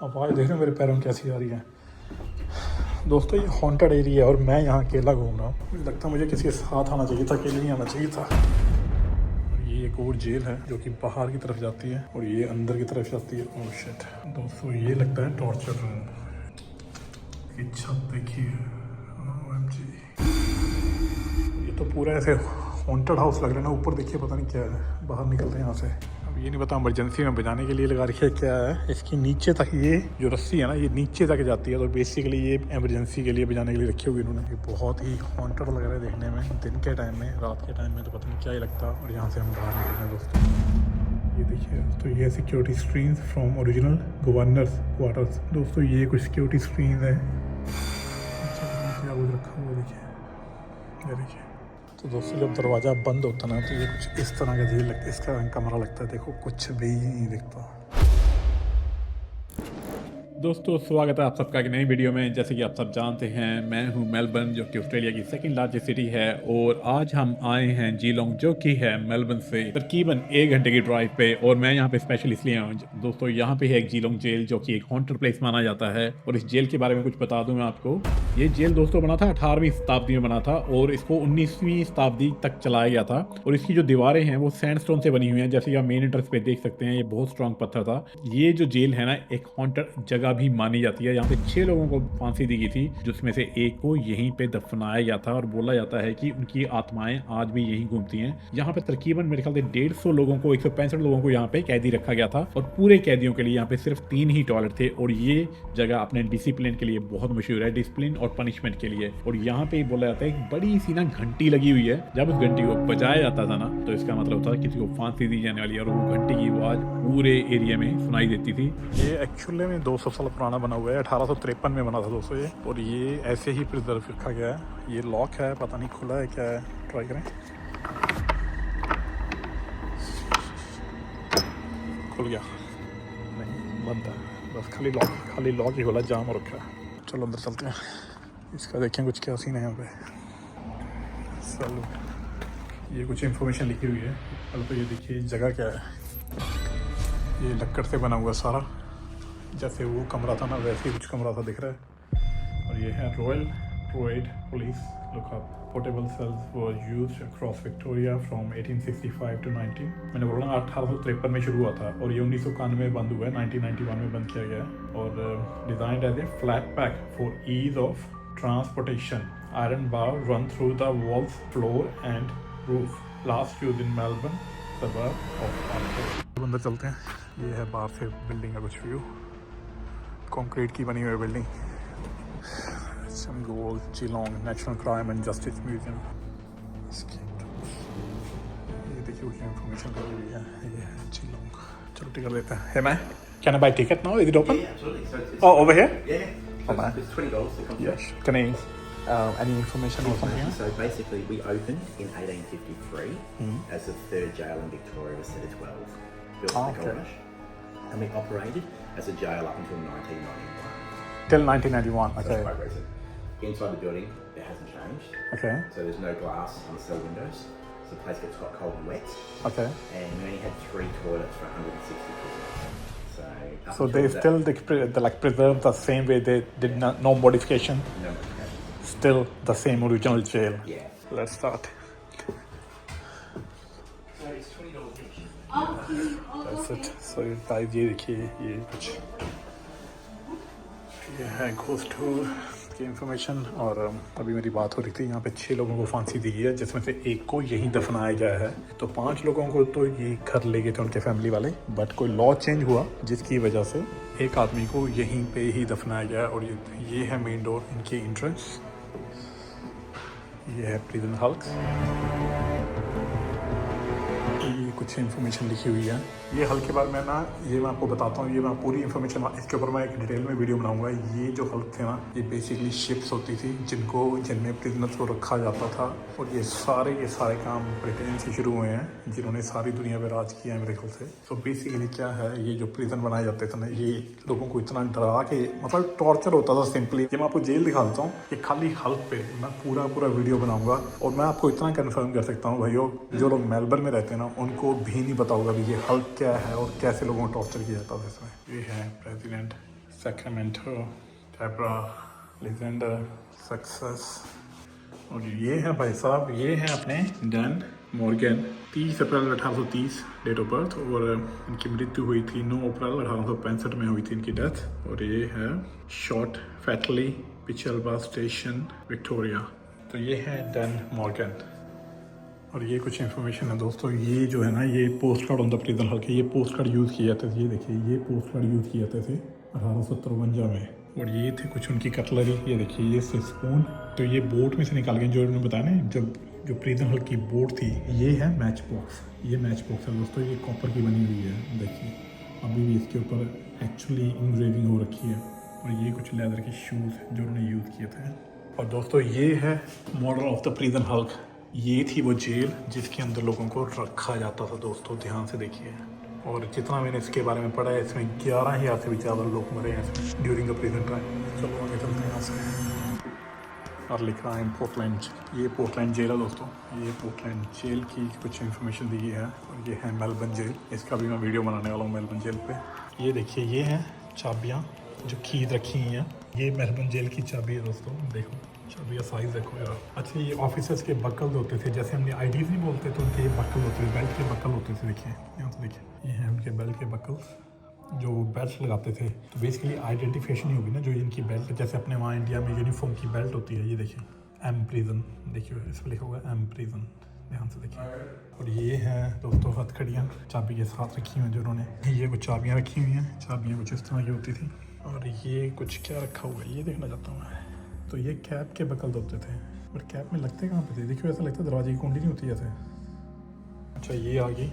आवाज़ देख रहे हो मेरे पैरों में कैसी आ रही है। दोस्तों ये हॉन्टेड एरिया है और मैं यहाँ अकेला घूम रहा हूँ। लगता है मुझे किसी के साथ आना चाहिए था, अकेले नहीं आना चाहिए था। ये एक और जेल है जो कि बाहर की तरफ जाती है और ये अंदर की तरफ जाती है। ओह शिट दोस्तों, ये लगता है टॉर्चर रूम। ये छत देखिए, OMG। ये तो पूरा ऐसे हॉन्टेड हाउस लग रहा है ना। ऊपर देखिए, पता नहीं क्या है। बाहर निकलते हैं यहाँ से। अब ये नहीं पता इमरजेंसी में बचाने के लिए लगा रखी है क्या है। इसकी नीचे तक ये जो रस्सी है ना, ये नीचे तक जाती है। तो बेसिकली ये इमरजेंसी के लिए बचाने के लिए रखी हुई इन्होंने। ये बहुत ही हॉन्टेड लग रहा है देखने में। दिन के टाइम में, रात के टाइम में तो पता नहीं क्या ही लगता। और यहाँ से हम बाहर निकल रहे हैं दोस्तों। ये देखिए दोस्तों, ये security screens from original governors quarters. दोस्तों ये कुछ सिक्योरिटी स्क्रीन है। क्या कुछ रखा हुआ देखिए, ये देखिए। तो दोस्तों जब दरवाज़ा बंद होता ना, तो ये कुछ इस तरह का झील लगता है। इसका कमरा लगता है। देखो कुछ भी नहीं दिखता। दोस्तों स्वागत है आप सबका एक नई वीडियो में। जैसे कि आप सब जानते हैं, मैं हूं मेलबर्न, जो कि ऑस्ट्रेलिया की सेकंड लार्जेस्ट सिटी है। और आज हम आए हैं जीलोंग, जो कि है मेलबर्न से तकरीबन 1 घंटे की ड्राइव पे। और मैं यहां पे स्पेशल इसलिए आया हूं दोस्तों, यहां पे है एक जीलोंग जेल, जो कि एक हॉन्टेड प्लेस माना जाता है। और इस जेल के बारे में कुछ बता दूं मैं आपको। ये जेल दोस्तों बना था 18वीं शताब्दी में बना था और इसको 19वीं शताब्दी तक चलाया गया था। और इसकी जो दीवारें हैं वो सैंडस्टोन से बनी हुई हैं। जैसे कि आप मेन एंट्रेंस पे देख सकते हैं, ये बहुत स्ट्रॉन्ग पत्थर था। ये जो जेल है ना, एक हॉन्टेड जगह भी मानी जाती है। यहाँ पे 6 लोगों को फांसी दी गई थी, जिसमें से एक को यहीं पे दफनाया गया था। और बोला जाता है कि उनकी आत्माएं आज भी यहीं घूमती हैं। यहाँ पे तकरीबन मेरे ख्याल से 150 लोगों को, 165 लोगों को यहाँ पे कैदी रखा गया था। और पूरे कैदियों के लिए यहाँ पे सिर्फ 3 ही टॉयलेट थे। और ये जगह अपने डिसिप्लिन के लिए बहुत मशहूर है, डिसिप्लिन और पनिशमेंट के लिए। और यहाँ पे बोला जाता है एक बड़ी सी ना घंटी लगी हुई है। जब उस घंटी को बजाया जाता था ना, तो इसका मतलब होता था किसी को फांसी दी जाने वाली है। और वो घंटी की आवाज पूरे एरिया में सुनाई देती थी। ये एक्चुअली में 200 साल पुराना बना हुआ है। 1853 में बना था दोस्तों ये। और ये ऐसे ही प्रिजर्व रखा गया है। ये लॉक है, पता नहीं खुला है क्या है। ट्राई करें। खुल गया? नहीं, बंद है। बस खाली लॉक ही खुला, जाम हो रखा है। चलो अंदर चलते हैं। इसका देखें कुछ क्या सीन है यहाँ पे। चलो, ये कुछ इन्फॉर्मेशन लिखी हुई है। पहले तो ये देखिए जगह क्या है। ये लक्कड़ से बना हुआ सारा, जैसे वो कमरा था ना वैसे ही कुछ कमरा सा दिख रहा है। और ये है रॉयल ट्रोएड police lockup. Portable cells were used across Victoria from 1865 to 19। मैंने बोला 1853 में शुरू हुआ था और ये 1991 में बंद हुआ है। 1991 में बंद किया गया है। और designed as a flat pack for ease of transportation. Iron bar run through the walls, floor and roof. Last use in Melbourne suburb of. अंदर चलते हैं। ये है बाहर से बिल्डिंग का कुछ व्यू। कंक्रीट की बनी हुई building. Goal Geelong national crime and justice museum. ये देखिए कुछ इन्फॉर्मेशन लगी हुई है। ये है जीलोंग। चलो टिकट लेते हैं। Hey man, can I buy ticket now? Is it open? Yeah, absolutely. So it's, Oh, over here? Yeah. Oh, So man. it's $20 to come. Yes. Can I any information or something else? So basically, we opened in 1853 as the third jail in Victoria, was set at 12, built in the Gold Rush, and we operated as a jail up until 1991. Till 1991. So Okay. it's quite recent. Inside the building, it hasn't changed. Okay. So there's no glass on the cell windows. So the place gets hot, cold, and wet. Okay. And we only had 3 toilets for 160 prisoners. So up So until they that- still they like preserve the same way they did not, no modification. No modification. Still the same original jail. Yeah. Let's start. So it's $20 each. That's it. So guys, ये देखिए ये कुछ ये है ghost tour की information. और अभी मेरी बात हो रही थी, यहाँ पे 6 लोगों को फांसी दी गई है, जिसमें से एक को यहीं दफनाया गया है। तो 5 लोगों को तो ये घर ले गए थे उनके फैमिली वाले, बट कोई लॉ चेंज हुआ जिसकी वजह से एक आदमी को यहीं पे ही दफनाया गया। और ये है मेन डोर, इनकी एंट्रेंस। ये है प्रिजन हल्क। ये कुछ इन्फॉर्मेशन लिखी हुई है। ये हल के बारे में ना, ये मैं आपको बताता हूँ। ये मैं पूरी इन्फॉर्मेशन इसके ऊपर मैं एक डिटेल में वीडियो बनाऊंगा। ये जो हल्क थे ना, ये बेसिकली शिप्स होती थी जिनमें प्रिजनर्स को रखा जाता था। और ये सारे काम ब्रिटेन से शुरू हुए हैं, जिन्होंने सारी दुनिया में राज किया है मेरे ख्याल से। तो बेसिकली क्या है, ये जो प्रिजन बनाए जाते थे ना, ये लोगों को इतना डरा के, मतलब टॉर्चर होता था सिंपली। ये मैं आपको जेल दिखाता हूँ। ये खाली हल्क पे मैं पूरा वीडियो बनाऊंगा। और मैं आपको इतना कन्फर्म कर सकता हूँ भाइयों, जो लोग मेलबर्न में रहते हैं ना, उनको भी नहीं पता होगा भी ये हल्क क्या है और कैसे लोगों को टॉर्चर किया जाता था इसमें। ये है president Sacramento, Cabra, Legender, success. और ये है भाई साहब, ये है अपने Dan Morgan. 30 April 1830 date of birth, और इनकी मृत्यु हुई थी 9 अप्रैल 1865 में हुई थी इनकी डेथ। और ये है शॉट फैटली, पिचलबा स्टेशन, विक्टोरिया। तो ये है डैन मॉर्गन। और ये कुछ इन्फॉर्मेशन है दोस्तों, ये जो है ना, ये post card on the prison हल्के, ये पोस्ट कार्ड यूज़ किए जाते थे। ये देखिए, ये पोस्ट कार्ड यूज़ किए जाते थे 1853 में। और ये थे कुछ उनकी कटलरी, ये देखिए, ये स्पून। तो ये बोट में से निकाल गए, जो उन्होंने बताया ना, जब जो प्रिजन हल की बोट थी। ये है मैच बॉक्स, ये मैच बॉक्स है दोस्तों, ये कॉपर की बनी हुई है। देखिए अभी भी इसके ऊपर एक्चुअली इंग्रेविंग हो रखी है। और ये कुछ लेदर के शूज़ जो उन्होंने यूज़ किए थे। और दोस्तों ये है model of the prison Hulk. ये थी वो जेल जिसके अंदर लोगों को रखा जाता था दोस्तों, ध्यान से देखिए। और जितना मैंने इसके बारे में पढ़ा है, इसमें 11,000 से भी ज़्यादा लोग मरे हैं इसमें ड्यूरिंग द प्रिजन टाइम। चलो आगे चलते हैं यहाँ से। और लिख रहा है पोर्टलैंड, ये पोर्टलैंड जेल है दोस्तों। ये पोर्टलैंड जेल की कुछ इन्फॉर्मेशन दी है। और ये है मेलबर्न जेल, इसका भी मैं वीडियो बनाने वाला हूँ मेलबर्न जेल पे। ये देखिए, ये हैं चाबियाँ जो खींच रखी हुई हैं। ये मेलबर्न जेल की चाबी है दोस्तों, देखो चाबी का साइज़ देखो यार। अच्छा, ये ऑफिसर्स के बकल होते थे, जैसे हमने आईडीज़ नहीं बोलते तो उनके ये बकल होते थे, बेल्ट के बकल होते थे। देखिए यहाँ से, देखिए ये हैं उनके बेल्ट के बकल्स जो बेल्ट लगाते थे। तो बेसिकली आइडेंटिफिकेशन ही होगी ना, जो इनकी बेल्ट, जैसे अपने वहाँ इंडिया में यूनिफॉर्म की बेल्ट होती है। ये देखिए एम प्रिजन, देखिए इस पर लिखा हुआ है एम प्रिजन, ध्यान से देखिए। और ये है दोस्तों हथकड़ियाँ चाबी के साथ रखी हुई हैं जो उन्होंने। ये कुछ चाबियाँ रखी हुई हैं, चाबियाँ कुछ इस तरह की होती थी। और ये कुछ क्या रखा हुआ है, ये देखना चाहता हूँ मैं। तो ये कैप के बकल होते थे, और कैप में लगते कहाँ पे थे, देखिए ऐसा लगता है दरवाजे की कुंडी नहीं होती जैसे। अच्छा, ये आ गई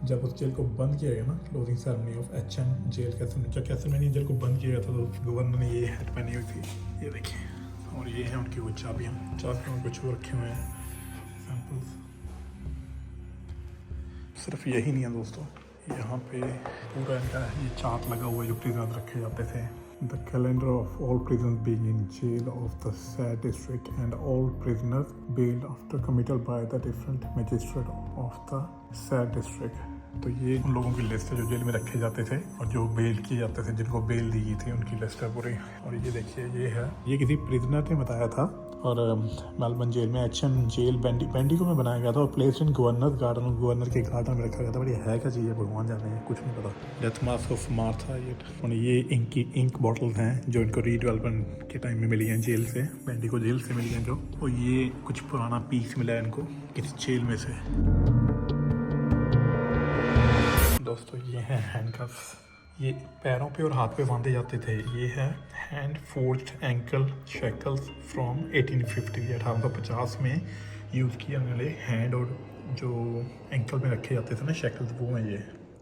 जब उस जेल को बंद किया गया ना, closing ceremony of HM jail castle. जब कैसलमैनिया जेल को बंद किया गया था तो गवर्नर ने ये हैट पहनी हुई थी, ये देखिए। और ये हैं उनकी वो चाबियाँ में कुछ और रखे हुए हैं सैम्पल्स। सिर्फ यही नहीं है दोस्तों, यहाँ पे पूरा इनका ये चार्ट लगा हुआ है जो प्रिजनर रखे जाते थे। The calendar of all prisoners being in jail of the said district and all prisoners bailed after committal by the different magistrate of the said district। तो ये उन लोगों की लिस्ट है जो जेल में रखे जाते थे और जो बेल किए जाते थे, जिनको बेल दी गई थी, उनकी लिस्ट है पूरी। और ये देखिए, ये है, ये किसी प्रिजनर ने बताया था। और मेलबर्न जेल में एचएम जेल बेंडिगो में बनाया गया था और place in governor garden, governor के गार्डन में रखा गया था। बड़ी है क्या चीज़ है, भगवान जाने हैं, कुछ नहीं पता। डेथ मास्क ऑफ मार्था, ये इंक बॉटल्स हैं जो इनको रीडेवलपमेंट के टाइम में मिली हैं जेल से, बेंडिगो जेल से मिली हैं जो। और ये कुछ पुराना पीस मिला है इनको किसी जेल में से। दोस्तों ये है हैंडकफ्स, ये पैरों पे और हाथ पे बांधे जाते थे। ये है hand forged ankle shackles from 1850, 1850 में यूज़ किया उन्होंने। हैंड और जो एंकल में रखे जाते थे ना शैकल्स, वो हैं ये।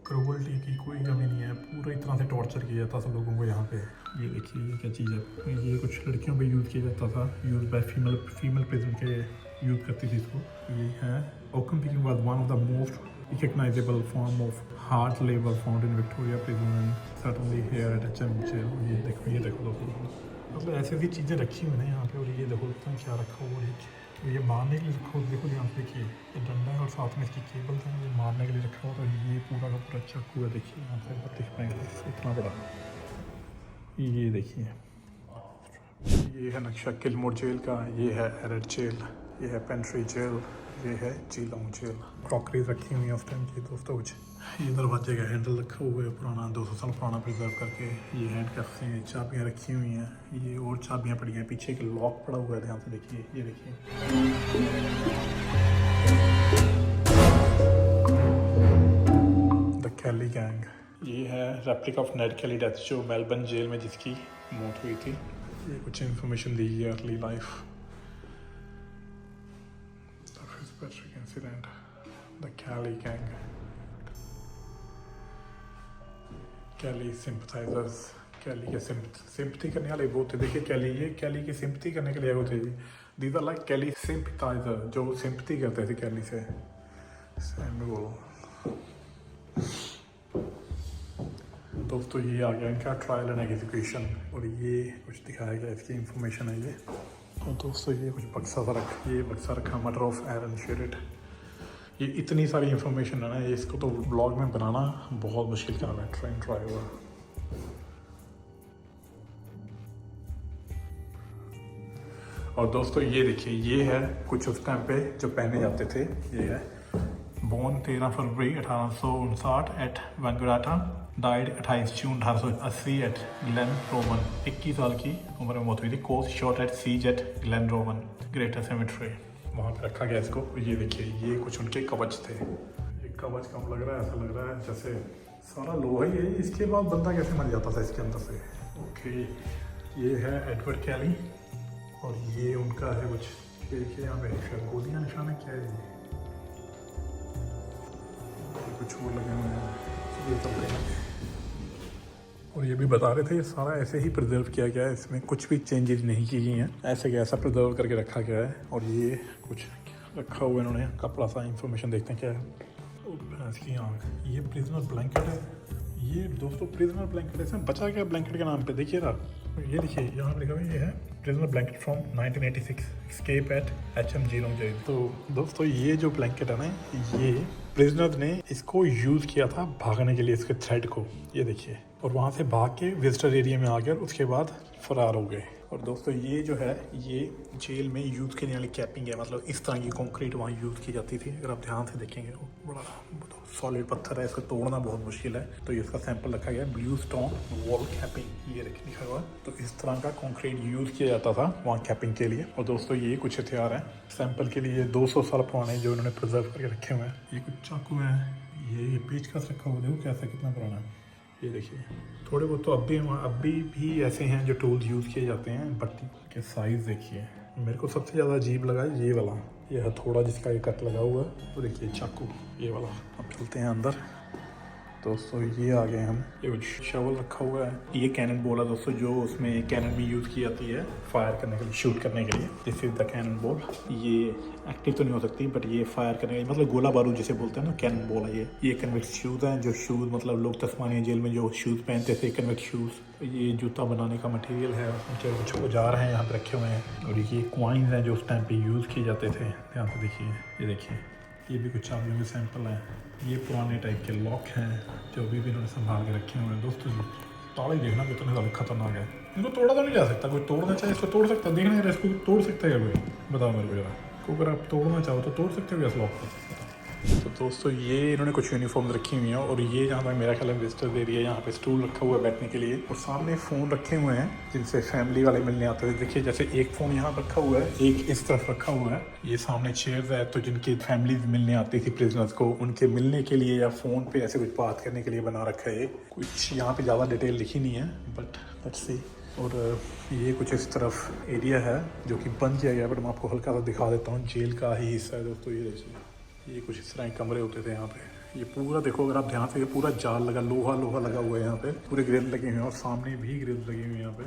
क्रूअल्टी की कोई कमी नहीं है, पूरी तरह से टॉर्चर किया जाता था लोगों को यहाँ पे। ये देखिए, ये क्या चीज़ है, ये कुछ लड़कियों पे यूज़ किया जाता था, यूज़ बाय फीमेल प्रिजन के यूज़ करती थी इसको। ये है oakum picking was one of the most recognizable form of hard labor found in Victoria prison and certainly here at HM jail। ये देखो दोस्तों, मतलब ऐसी ऐसी चीज़ें रखी हुई हैं यहाँ पे। और ये देखो तुम क्या रखा हुआ है, तो ये मारने के लिए रखा हुआ, देखो यहाँ पे देखिए ये डंडा है और साथ में इसकी केबल है, ये मारने के लिए रखा हुआ। तो ये पूरा का पूरा चाकू है, देखिए यहाँ पे दिख पाएंगे इतना बड़ा। ये देखिए, ये है नक्शा किलमोर जेल का, ये है एरेड जेल, ये है पेंट्री जेल, ये है जीलोंग जेल। क्रॉकरीज रखी हुई है उस टाइम की दोस्तों कुछ। ये दरवाजे का हैंडल रखा हुआ है पुराना, 200 साल पुराना प्रिजर्व करके। ये हैंड कफ्स हैं, चाबियाँ रखी हुई हैं, ये और चाबियाँ पड़ी हैं। पीछे एक लॉक पड़ा हुआ है, ध्यान से देखिए, ये देखिए। द कैली गैंग, ये है replica of Ned Kelly death जो मेलबर्न जेल में जिसकी मौत हुई थी। ये कुछ इन्फॉर्मेशन दी है early life. Patrick incident, the Cali gang, Cali sympathizers, Cali के sympathy करने वाले वो थे। देखिए Cali, ये Cali की sympathy करने के लिए वो थे। These are like Cali sympathizer जो sympathy करते थे Cali से। सैमुअल दोस्तों, ये आ गया इनका ट्रायल एंड एग्जीक्यूशन। और ये कुछ दिखाया गया, इसकी इंफॉर्मेशन है ये। और दोस्तों ये कुछ बक्सा रखा मर्डर ऑफ एरन शेरिट। ये इतनी सारी इंफॉर्मेशन है ना, इसको तो ब्लॉग में बनाना बहुत मुश्किल काम है। ट्रेन ड्राइवर, और दोस्तों ये देखिए, ये है कुछ उस टाइम पे जो पहने जाते थे। ये है born 13 February 1859 at Wangaratta, died 28 June 1880 at Glenrowan रोमन। 21 साल की उम्र में मौत हुई थी। Course shot at seas at Glenrowan रोमन ग्रेटर सेमेट्री, वहाँ पे रखा गया इसको। ये देखिए, ये कुछ उनके कवच थे। ये कवच कम लग रहा है, ऐसा लग रहा है जैसे सारा लोहा ही है। इसके बाद बंदा कैसे मर जाता था इसके अंदर से। ओके, ये है एडवर्ड कैली और ये उनका है कुछ, देखिए यहाँ पे गोलियाँ निशान है, क्या है ये कुछ और लगे हुए हैं, ये चलते हैं। और ये भी बता रहे थे ये सारा ऐसे ही प्रिजर्व किया गया है, इसमें कुछ भी चेंजेस नहीं की गई हैं, ऐसे के ऐसा प्रिजर्व करके रखा गया है। और ये कुछ रखा हुआ है इन्होंने, कपड़ा सा इंफॉर्मेशन देखते हैं क्या है। भैंस की आँख, ये प्रिजनर ब्लैंकेट है। ये दोस्तों प्रिजनर ब्लैंकेट, इसमें बचा गया ब्लैंकेट के नाम पे, देखिए ना, ये देखिए यहाँ पे लिखा हुआ ये है prisoner blanket from 1986 escape at HM Geelong jail. तो दोस्तों ये जो ब्लैंकेट है ना, ये प्रिजनर ने इसको यूज़ किया था भागने के लिए, इसके थ्रेड को, ये देखिए, और वहाँ से भाग के विजिटर एरिया में आ गए और उसके बाद फरार हो गए। और दोस्तों ये जो है, ये जेल में यूज़ करने वाली कैपिंग है, मतलब इस तरह की कंक्रीट वहाँ यूज़ की जाती थी। अगर आप ध्यान से देखेंगे, बड़ा सॉलिड पत्थर है, इसको तोड़ना बहुत मुश्किल है। तो ये इसका सैंपल रखा गया है, ब्लू स्टोन वॉल कैपिंग, ये लिखा हुआ। तो इस तरह का कंक्रीट यूज़ किया जाता था वहाँ कैपिंग के लिए। और दोस्तों ये कुछ हथियार हैं सैंपल के लिए, 200 साल पुराने, जो इन्होंने प्रिजर्व करके रखे हुए हैं। ये कुछ चाकू हैं, ये पेचकस रखा हुआ, देखो कैसा, कितना पुराना है। ये देखिए, थोड़े बहुत तो अभी भी ऐसे हैं जो टूल यूज़ किए जाते हैं। बट्टी के साइज़ देखिए, मेरे को सबसे ज़्यादा अजीब लगा ये वाला, ये हथौड़ा जिसका ये कट लगा हुआ है। तो देखिए चाकू, ये वाला। अब चलते हैं अंदर। दोस्तों ये आ गए हम, ये कुछ शवल रखा हुआ है। ये कैनन बॉल है दोस्तों, जो उसमें कैनन भी यूज़ की जाती है फायर करने के लिए, शूट करने के लिए। This is the cannon ball. ये एक्टिव तो नहीं हो सकती, बट ये फायर करने के लिए, मतलब गोला बारूद जिसे बोलते हैं ना, कैनन बॉल है ये। कन्वेक्स शूज़ हैं, जो शूज़ मतलब लोग तस्मानिया जेल में जो शूज़ पहनते थे, कन्वेक्स शूज़। ये जूता बनाने का मटेरियल है, उनके कुछ औजार हैं यहाँ पे रखे हुए हैं। और ये कॉइन्स हैं जो उस टाइम पे यूज़ किए जाते थे। ध्यान से देखिए, ये देखिए, ये भी कुछ चाबियों के सैंपल हैं। ये पुराने टाइप के लॉक हैं जो अभी भी इन्होंने संभाल के रखे हुए हैं। दोस्तों ताले देखना कितने ज़्यादा खतरनाक है, इनको तोड़ा तो नहीं जा सकता। कोई तोड़ना चाहे इसको तोड़ सकता है, देखना है इसको तोड़ सकता है कोई, बताओ मेरे को जरा। को अगर आप तोड़ना चाहो तो तोड़ सकते हो इस लॉक को। तो दोस्तों ये इन्होंने कुछ यूनिफॉर्म रखी हुई हैं। और ये जहाँ तक मेरा ख्याल है विजिटर एरिया, यहाँ पे स्टूल रखा हुआ है बैठने के लिए। और सामने फ़ोन रखे हुए हैं जिनसे फैमिली वाले मिलने आते थे। देखिए जैसे एक फ़ोन यहाँ रखा हुआ है, एक इस तरफ रखा हुआ है। ये सामने चेयर्स है, तो जिनकी फैमिली मिलने आती थी प्रिजनर्स को, उनके मिलने के लिए या फ़ोन पे ऐसे कुछ बात करने के लिए बना रखा है। कुछ यहाँ पे ज़्यादा डिटेल लिखी नहीं है, बट लेट्स सी। और ये कुछ इस तरफ एरिया है जो कि बंद किया गया, बट मैं आपको हल्का सा दिखा देता हूँ। जेल का ही हिस्सा है दोस्तों, ये देखिए, ये कुछ इस तरह के कमरे होते थे यहाँ पे। ये पूरा देखो अगर आप ध्यान से, ये पूरा जाल लगा, लोहा लगा हुआ है यहाँ पे, पूरे ग्रिल लगे हुए हैं और सामने भी ग्रिल लगी हुई है यहाँ पे।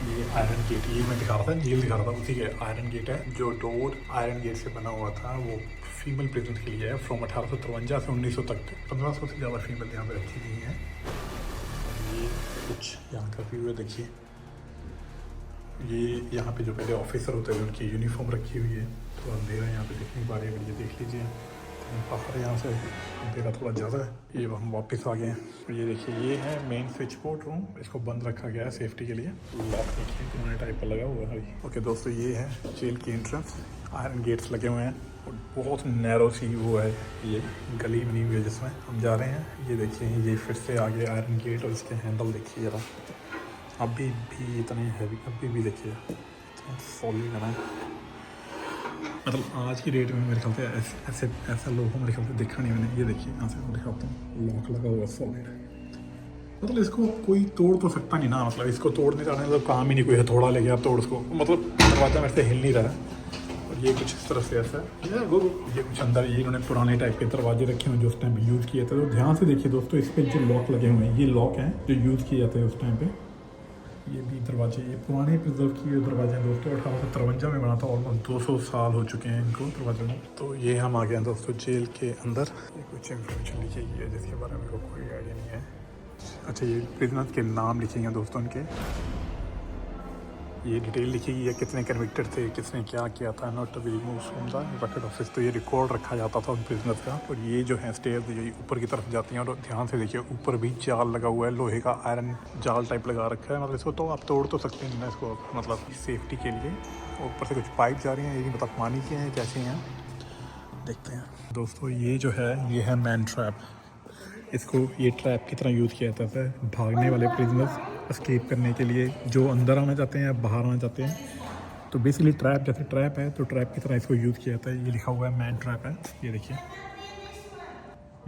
ये आयरन गेट, ये मैं दिखा रहा था, जेल दिखा रहा था, उसी के आयरन गेट है। जो डोर आयरन गेट से बना हुआ था वो फीमेल प्रिजनर के लिए है। फ्रॉम 1853 से 1900 तक 1500 से ज़्यादा फीमेल यहाँ पे रखी गई हैं। ये कुछ यहाँ का व्यू है, देखिए। ये यहाँ पे जो पहले ऑफिसर होते हैं उनकी यूनिफॉर्म रखी हुई है। थोड़ा अंधेरा यहाँ पे देखने के बारे में, ये देख लीजिए, बाहर यहाँ से अंधेरा थोड़ा ज़्यादा है। ये हम वापस आ गए हैं। ये देखिए, ये है मेन स्विच बोर्ड रूम, इसको बंद रखा गया है सेफ्टी के लिए। लॉक देखिए कितने टाइप का लगा हुआ है। ओके दोस्तों, ये है जेल की एंट्रेंस, आयरन गेट्स लगे हुए हैं और बहुत नैरो सी वो है, ये गली बनी हुई है जिसमें हम जा रहे हैं। ये देखिए, ये फिर से आगे आयरन गेट और इसके हैंडल देखिए जरा, अभी भी इतने हैवी, अभी भी देखिए सॉलिड है। मतलब आज की डेट में मेरे ख्याल से ऐसा लोगों मेरे ख्याल से देखा नहीं मैंने। ये देखिए, यहाँ से मैं दिखाता हूँ, लॉक लगा हुआ सॉलिड। मतलब इसको कोई तोड़ तो सकता नहीं ना, मतलब इसको तोड़ने जाने मतलब काम ही नहीं, कोई हथौड़ा ले गया आप तोड़ उसको, मतलब दरवाजा मेरे से हिल नहीं रहा है। और ये कुछ इस तरह से ऐसा है, ये कुछ अंदर ये इन्होंने पुराने टाइप के दरवाजे रखे हुए जो उस टाइम पे यूज़ किए थे। तो ध्यान से देखिए दोस्तों, इस पर जो लॉक लगे हुए हैं, ये लॉक हैं जो यूज़ किए जाते हैं उस टाइम पे। ये भी दरवाजे, ये पुराने प्रिजर्व किए हुए दरवाजे हैं दोस्तों। 1853 में बना था, ऑलमोस्ट 200 साल हो चुके हैं इनको दरवाजे में। तो ये हम आ गए हैं दोस्तों जेल के अंदर। ये कुछ इन्फॉर्मेशन लिखी गई है जिसके बारे में मेरे को कोई आइडिया नहीं है। अच्छा, ये प्रिजनर्स के नाम लिखे हैं दोस्तों इनके। ये डिटेल लिखी गई है, कितने कन्विक्टेड थे, किसने क्या किया था। Not to be removed from the record office. तो ये रिकॉर्ड रखा जाता था उन प्रिजनर्स का। और ये जो है स्टेयर्स ये ऊपर की तरफ जाती हैं। और ध्यान से देखिए ऊपर भी जाल लगा हुआ है, लोहे का आयरन जाल टाइप लगा रखा है। मतलब इसको तो आप तोड़ तो सकते हैं ना इसको, मतलब सेफ्टी के लिए। ऊपर से कुछ पाइप जा रही हैं, ये नहीं पता पानी के हैं कैसे हैं, देखते हैं। दोस्तों ये जो है ये है मैन ट्रैप। इसको ये ट्रैप की तरह यूज़ किया जाता है भागने वाले प्रिजनर्स एस्केप करने के लिए, जो अंदर आना चाहते हैं या बाहर आना चाहते हैं। तो बेसिकली ट्रैप जैसे ट्रैप है, तो ट्रैप की तरह इसको यूज़ किया जाता है। ये लिखा हुआ है मैन ट्रैप है, ये देखिए।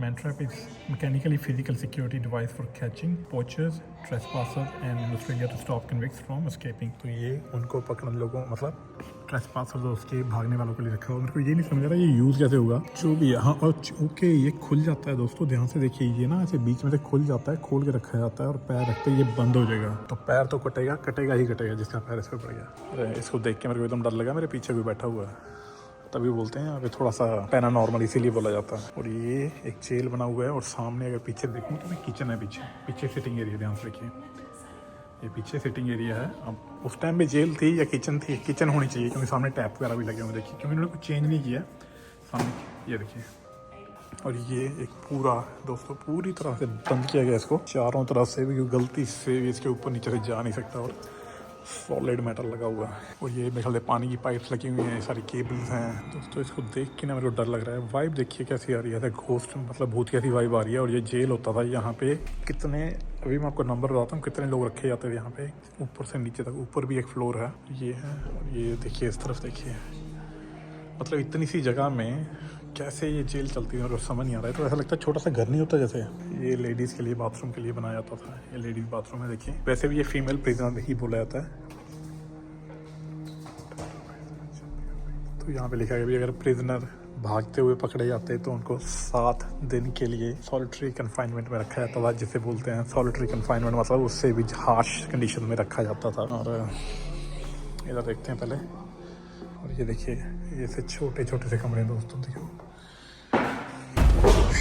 Man trap is mechanically physical security device for catching poachers, trespassers and in Australia to stop convicts from escaping. तो ये उनको पकड़ने लोगों, मतलब ट्रेसपासर्स और उसके भागने वालों के लिए रखा हुआ। मेरे को ये नहीं समझ रहा ये यूज़ कैसे होगा, जो भी है। हाँ और ओके, ये खुल जाता है दोस्तों, ध्यान से देखिए। ये ना ऐसे बीच में से खुल जाता है, खोल के रखा जाता है और पैर रखते ही ये बंद हो जाएगा। तो पैर तो कटेगा ही कटेगा जिसका पैर इस पर पड़ गया। अरे इसको देख के मेरे को एकदम डर लगा, मेरे पीछे कोई बैठा हुआ है, तभी बोलते हैं यहाँ पे थोड़ा सा पैरानॉर्मल इसीलिए बोला जाता है। और ये एक जेल बना हुआ है और सामने अगर पीछे देखूँ तो किचन है, पीछे सिटिंग एरिया, ध्यान से देखिए। ये पीछे सिटिंग एरिया है। अब उस टाइम में जेल थी या किचन थी, किचन होनी चाहिए क्योंकि सामने टैप वगैरह भी लगे हुए देखिए, क्योंकि उन्होंने कुछ चेंज नहीं किया सामने। ये देखिए, और ये एक पूरा दोस्तों पूरी तरह से बंद किया गया इसको चारों तरफ से भी, गलती से भी इसके ऊपर नीचे से जा नहीं सकता। और सॉलिड मेटल लगा हुआ है। और ये मेरे ख्याल से पानी की पाइप्स लगी हुई हैं, सारी केबल्स हैं। दोस्तों इसको देख के ना मेरे को डर लग रहा है। वाइब देखिए कैसी आ रही है, घोस्ट मतलब भूत कैसी वाइब आ रही है। और ये जेल होता था यहाँ पे। कितने, अभी मैं आपको नंबर बताता हूँ कितने लोग रखे जाते थे यहाँ पे, ऊपर से नीचे तक। ऊपर भी एक फ्लोर है, ये है। और ये देखिए इस तरफ देखिए, मतलब इतनी सी जगह में कैसे ये जेल चलती है और समझ नहीं आ रहा है। तो ऐसा लगता है छोटा सा घर नहीं होता जैसे। ये लेडीज़ के लिए बाथरूम के लिए बनाया जाता था, ये लेडीज़ बाथरूम है देखिए। वैसे भी ये फीमेल प्रिजनर ही बोला जाता है। तो यहाँ पे लिखा है कि अगर प्रिजनर भागते हुए पकड़े जाते तो उनको 7 दिन के लिए सॉलिटरी कन्फाइनमेंट में रखा जाता था, जिसे बोलते हैं सॉलिटरी कन्फाइनमेंट, मतलब उससे भी हार्श कंडीशन में रखा जाता था। और इधर देखते हैं पहले। और ये देखिए, ये से छोटे छोटे से कमरे दोस्तों, देखो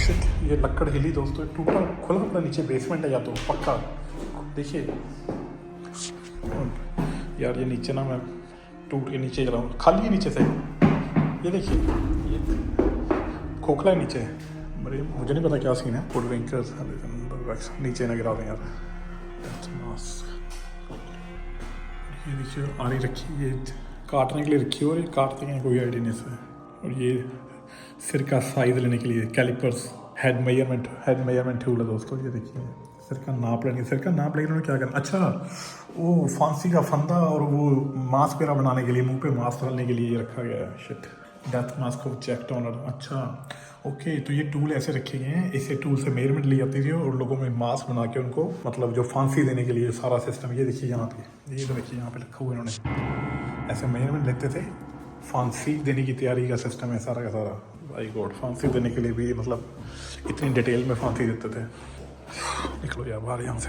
शिट, ये लकड़ हिली दोस्तों, टूटा खुला अपना नीचे बेसमेंट है या तो पक्का। देखिए यार, ये नीचे ना मैं टूट के नीचे गिरा हूँ, खाली है नीचे से। ये देखिए, ये खोखला है नीचे। मुझे नहीं पता क्या सीन है। फुड विंकर्स नीचे ना गिरा दें यार। ये देखिए आरी रखी, ये काटने के लिए रखी हो, और ये काटते हैं कोई आइडिया नहीं इसमें। और ये सिर का साइज लेने के लिए कैलिपर्स, हेड मेजरमेंट टूल है दोस्तों। ये देखिए सिर का नाप लेने उन्होंने क्या करना, अच्छा वो फांसी का फंदा और वो मास्क वगैरह बनाने के लिए, मुंह पे मास्क डालने के लिए ये रखा गया है। Shit, death mask of Jack Turner. अच्छा ओके, तो ये टूल ऐसे रखे गए हैं, इसे टूल से मेजरमेंट ली जाती थी और लोगों में मास्क बना के उनको, मतलब जो फांसी देने के लिए सारा सिस्टम। ये देखिए यहाँ पे, ये तो देखिए यहाँ पे रखा हुआ इन्होंने, ऐसे मेजरमेंट लेते थे। फांसी देने की तैयारी का सिस्टम है सारा का सारा। भाई गॉड, फांसी देने के लिए भी मतलब इतनी डिटेल में फांसी देते थे। निकलो यार बाहर यहाँ से।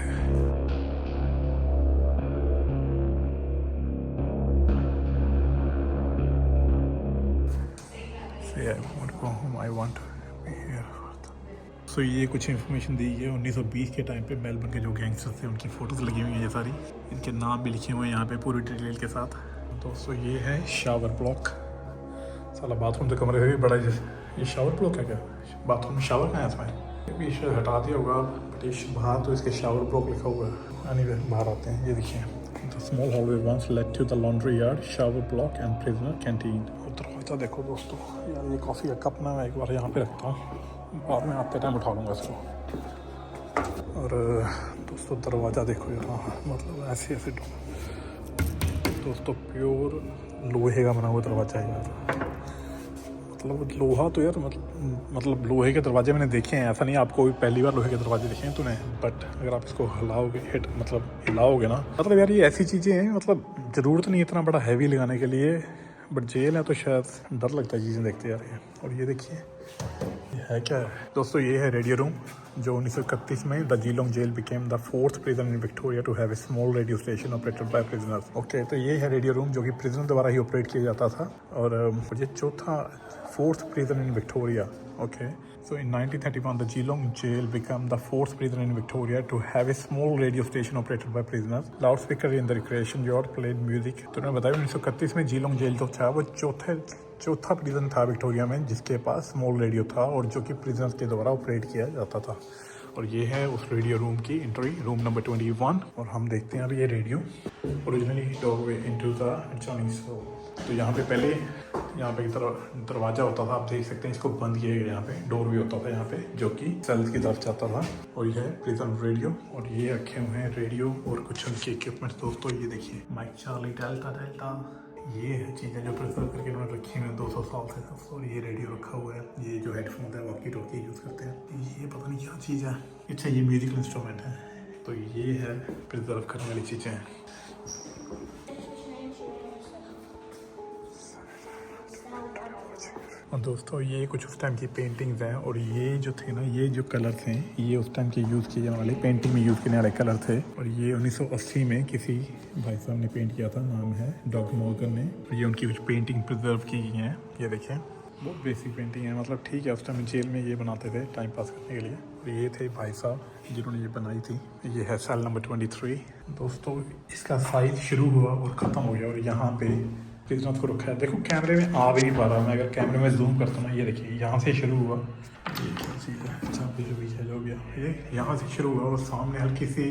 सो ये कुछ इन्फॉर्मेशन दी है 1920 के टाइम पे मेलबर्न के जो गैंगस्टर्स थे उनकी फ़ोटोज़ लगी हुई हैं ये सारी, इनके नाम भी लिखे हुए हैं यहाँ पे पूरी डिटेल के साथ। दोस्तों ये है शावर ब्लॉक। साला बाथरूम के कमरे से भी बड़ा है। ये शावर ब्लॉक है क्या? बाथरूम में शावर कहाँ है इसमें? ये भी शायद हटा दिया होगा बट बाहर तो इसके शावर ब्लॉक लिखा हुआ है। एनीवे बाहर आते हैं, ये देखिए। The small hallway once led to the laundry yard, shower block and prisoner canteen. दरवाज़ा देखो दोस्तों यार, ये कॉफ़ी का कप ना मैं एक बार यहाँ पे रखता हूँ, बाद में आते टाइम उठा लूँगा इसको। और दोस्तों दरवाज़ा देखो यार, मतलब ऐसे दोस्तों प्योर लोहे का बना हुआ दरवाज़ा है यार। मतलब लोहा तो यार मतलब लोहे के दरवाजे मैंने देखे हैं, ऐसा नहीं आपको भी पहली बार लोहे के दरवाजे देखे हैं तूने। बट अगर आप इसको हिलाओगे ना, मतलब यार ये ऐसी चीज़ें हैं, मतलब ज़रूरत नहीं इतना बड़ा हैवी लगाने के लिए, बट जेल है तो शायद डर लगता है चीज़ें देखते जा रहे हैं। और ये देखिए ये है क्या है दोस्तों, ये है रेडियो रूम, जो 1931 में the Geelong jail became the 4th prison in Victoria to have a small radio station operated by prisoners. Okay, तो ये है रेडियो रूम जो कि प्रिजनर द्वारा ही ऑपरेट किया जाता था। और ये 4th prison in Victoria. Okay, So in 1931, the Geelong jail became the fourth prison in Victoria to have a small radio station operated by prisoners. Loudspeaker in the recreation yard played music. तो उन्होंने बताया 1931 में Geelong jail जो था वो चौथा prison था Victoria में जिसके पास स्मॉल रेडियो था और जो कि प्रिजनर्स के द्वारा ऑपरेट किया जाता था। और ये है उस रेडियो रूम की एंट्री, रूम नंबर 21। और हम देखते हैं अभी ये radio originally doorway into the adjoining cell. तो यहाँ पे पहले यहाँ पे दरवाज़ा होता था, आप देख सकते हैं इसको बंद किया गया। यहाँ पे डोर भी होता था यहाँ पे जो कि सेल्स की तरफ जाता था। और ये है प्रिजन रेडियो और ये रखे हुए हैं रेडियो और कुछ उनके इक्विपमेंट्स। दोस्तों ये देखिए माइक चार्ली डेल्टा ये है चीज़ें जो प्रिजर्व करके उन्होंने रखी हुई हैं 200 साल से। और ये रेडियो रखा हुआ है, ये जो हेडफोन है वॉकी टॉकी यूज़ करते हैं। ये पता नहीं क्या चीज़ है। अच्छा ये म्यूजिकल इंस्ट्रूमेंट है। तो ये है प्रिजर्व करने वाली चीज़ें। और दोस्तों ये कुछ उस टाइम की पेंटिंग्स हैं और ये जो थे ना, ये जो कलर थे ये उस टाइम के यूज़ किए जाने वाले पेंटिंग में यूज़ करने वाले कलर थे। और ये 1980 में किसी भाई साहब ने पेंट किया था, नाम है डॉग मॉर्गन ने। और ये उनकी कुछ पेंटिंग प्रिजर्व की गई हैं। ये देखें बहुत बेसिक पेंटिंग है, मतलब ठीक है उस टाइम जेल में ये बनाते थे टाइम पास करने के लिए। और ये थे भाई साहब जिन्होंने ये बनाई थी। ये है सेल नंबर 23। दोस्तों इसका साइज शुरू हुआ और ख़त्म हो गया और यहाँ पे प्रिजनर्स को रखा है। देखो कैमरे में आ भी नहीं पा रहा मैं, अगर कैमरे में जूम करता हूँ ना, ये देखिए यहाँ से शुरू हुआ। ये क्या चीज़ है, चाबी जो बीच है जो गया, ये यहाँ से शुरू हुआ और सामने हल्की सी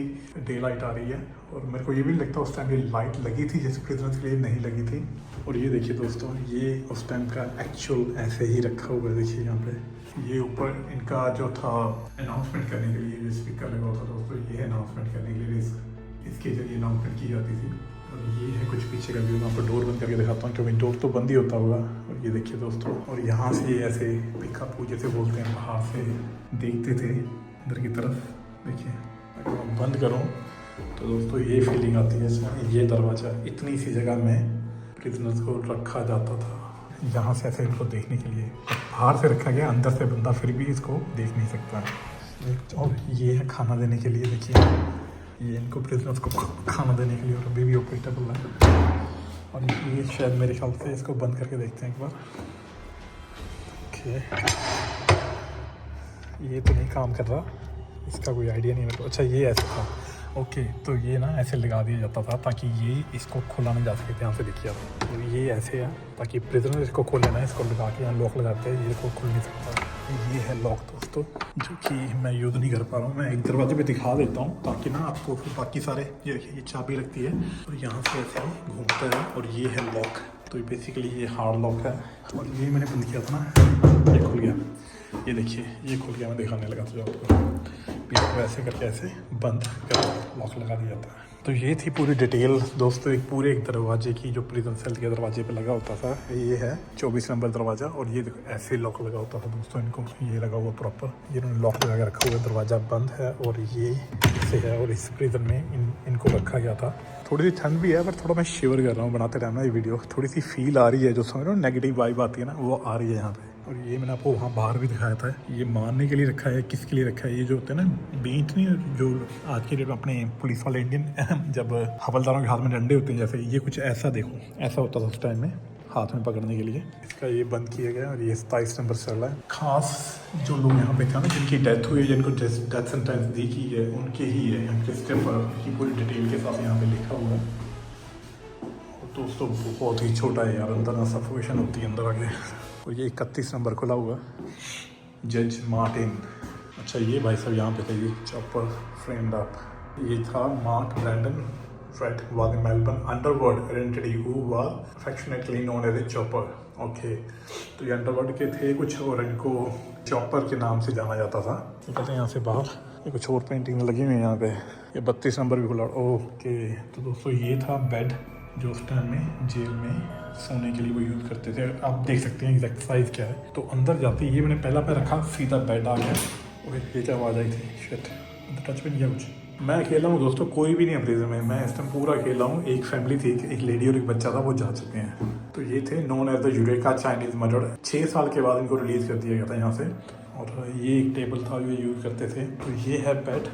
डे लाइट आ रही है। और मेरे को ये भी लगता है उस टाइम ये लाइट लगी थी जैसे प्रिजनर्स के लिए नहीं लगी थी। और ये देखिए दोस्तों ये उस टाइम का एक्चुअल ऐसे ही रखा हुआ है। देखिए यहाँ पे ये ऊपर इनका जो था अनाउंसमेंट करने के लिए जो स्पीकर लगा होता था दोस्तों, ये अनाउंसमेंट करने के लिए इसके जरिए अनाउंसमेंट की जाती थी। और ये है कुछ पीछे का व्यू, मैं आपको डोर बंद करके दिखाता हूँ क्योंकि डोर तो बंद ही होता होगा। और ये देखिए दोस्तों, और यहाँ से ऐसे पिकअप जैसे बोलते हैं बाहर से देखते थे अंदर की तरफ। देखिए अगर मैं बंद करूँ तो दोस्तों ये फीलिंग आती है। ये दरवाज़ा इतनी सी जगह में प्रिजनर्स को रखा जाता था, यहाँ से ऐसे इनको देखने के लिए बाहर से रखा गया, अंदर से बंदा फिर भी इसको देख नहीं सकता। और ये है खाना देने के लिए। देखिए ये इनको प्रिजनर्स को खाना देने के लिए और अभी भी ऑपरेटेबल है। और ये शायद मेरे ख्याल से इसको बंद करके देखते हैं एक बार। ओके ये तो नहीं काम कर रहा, इसका कोई आइडिया नहीं मेरे को। अच्छा ये ऐसा था, ओके तो ये ना ऐसे लगा दिया जाता था ताकि ये इसको खुला नहीं जा सके। यहाँ से देखिए आप, तो ये ऐसे है ताकि प्रिजनर इसको खोल लेना है, इसको लगा के यहाँ लॉक लगाते हैं, ये इसको खुल नहीं सकता। ये है लॉक दोस्तों जो कि मैं यूज़ नहीं कर पा रहा हूँ। मैं एक दरवाजे पे दिखा देता हूँ ताकि ना आपको फिर बाकी सारे, ये देखिए ये चाबी लगती है और यहाँ से ऐसे घूमता है। और ये है लॉक, तो बेसिकली ये हार्ड लॉक है। और ये मैंने बंद किया था ना, ये खुल गया। ये देखिए ये खुल गया, मैं दिखाने लगा था जो आपको। वैसे करके ऐसे बंद कर लॉक लगा दिया जाता है। तो ये थी पूरी डिटेल दोस्तों एक पूरे एक दरवाजे की जो प्रिजन सेल के दरवाजे पे लगा होता था। ये है 24 नंबर दरवाज़ा और ये देखो ऐसे लॉक लगा होता था दोस्तों। इनको ये लगा हुआ प्रॉपर, इन्होंने लॉक लगा के रखा हुआ, दरवाज़ा बंद है। और ये से है और इस प्रिजन में इनको रखा गया था। थोड़ी सी ठंड भी है पर थोड़ा मैं शिवर कर रहा हूँ बनाते टाइम ना ये वीडियो। थोड़ी सी फील आ रही है, जो समझ लो नेगेटिव वाइब आती है ना, वो आ रही है यहाँ पे। और ये मैंने आपको वहाँ बाहर भी दिखाया था, ये मारने के लिए रखा है, किसके लिए रखा है। ये जो होते हैं ना बीट नहीं, जो आज के डेट में अपने पुलिस वाले इंडियन जब हवलदारों के हाथ में डंडे होते हैं जैसे, ये कुछ ऐसा देखो ऐसा होता था उस टाइम में हाथ में पकड़ने के लिए। इसका ये बंद किया गया और ये 27 नंबर सेल है। खास जो लोग यहाँ पे थे ना जिनकी डेथ हुई है, जिनको डेथ सेंटेंस दी की है, उनके ही है यहाँ क्रिस्टोफर की पूरी डिटेल के साथ यहाँ पे लिखा हुआ है। दोस्तों बहुत ही छोटा है यार, अंदर ना सफोकेशन होती है अंदर आगे। और ये 31 नंबर खुला हुआ जज मार्टिन। अच्छा ये भाई साहब यहाँ पे थे, ये चॉपर फ्रेम्ड अप। ये था Mark Brandon Fred was in Melbourne underworld identity who was affectionately known as a chopper. Okay तो ये अंडरवर्ल्ड के थे कुछ और इनको चॉपर के नाम से जाना जाता था। निकलते हैं यहाँ से बाहर, ये कुछ और पेंटिंग लगी हुई है यहाँ पे। ये 32 नंबर भी खुला। ओके तो दोस्तों ये था बेड जो उस टाइम में जेल में सोने के लिए वो यूज़ करते थे। आप देख सकते हैं एग्जैक्ट साइज़ क्या है। तो अंदर जाते ही ये मैंने पहला पैर रखा, सीधा बेड आ गया। और ये क्या आवाज़ आई थी, शिट टच भी नहीं किया कुछ। मैं अकेला हूँ दोस्तों, कोई भी नहीं है प्रिजन में, मैं इस टाइम पूरा अकेला हूँ। एक फैमिली थी, एक लेडी और एक बच्चा था, वो जा चुके हैं। तो ये थे known as the Eureka Chinese murder. 6 साल के बाद इनको रिलीज़ कर दिया गया था यहाँ से। और ये एक टेबल था जो यूज़ करते थे। तो ये है बेड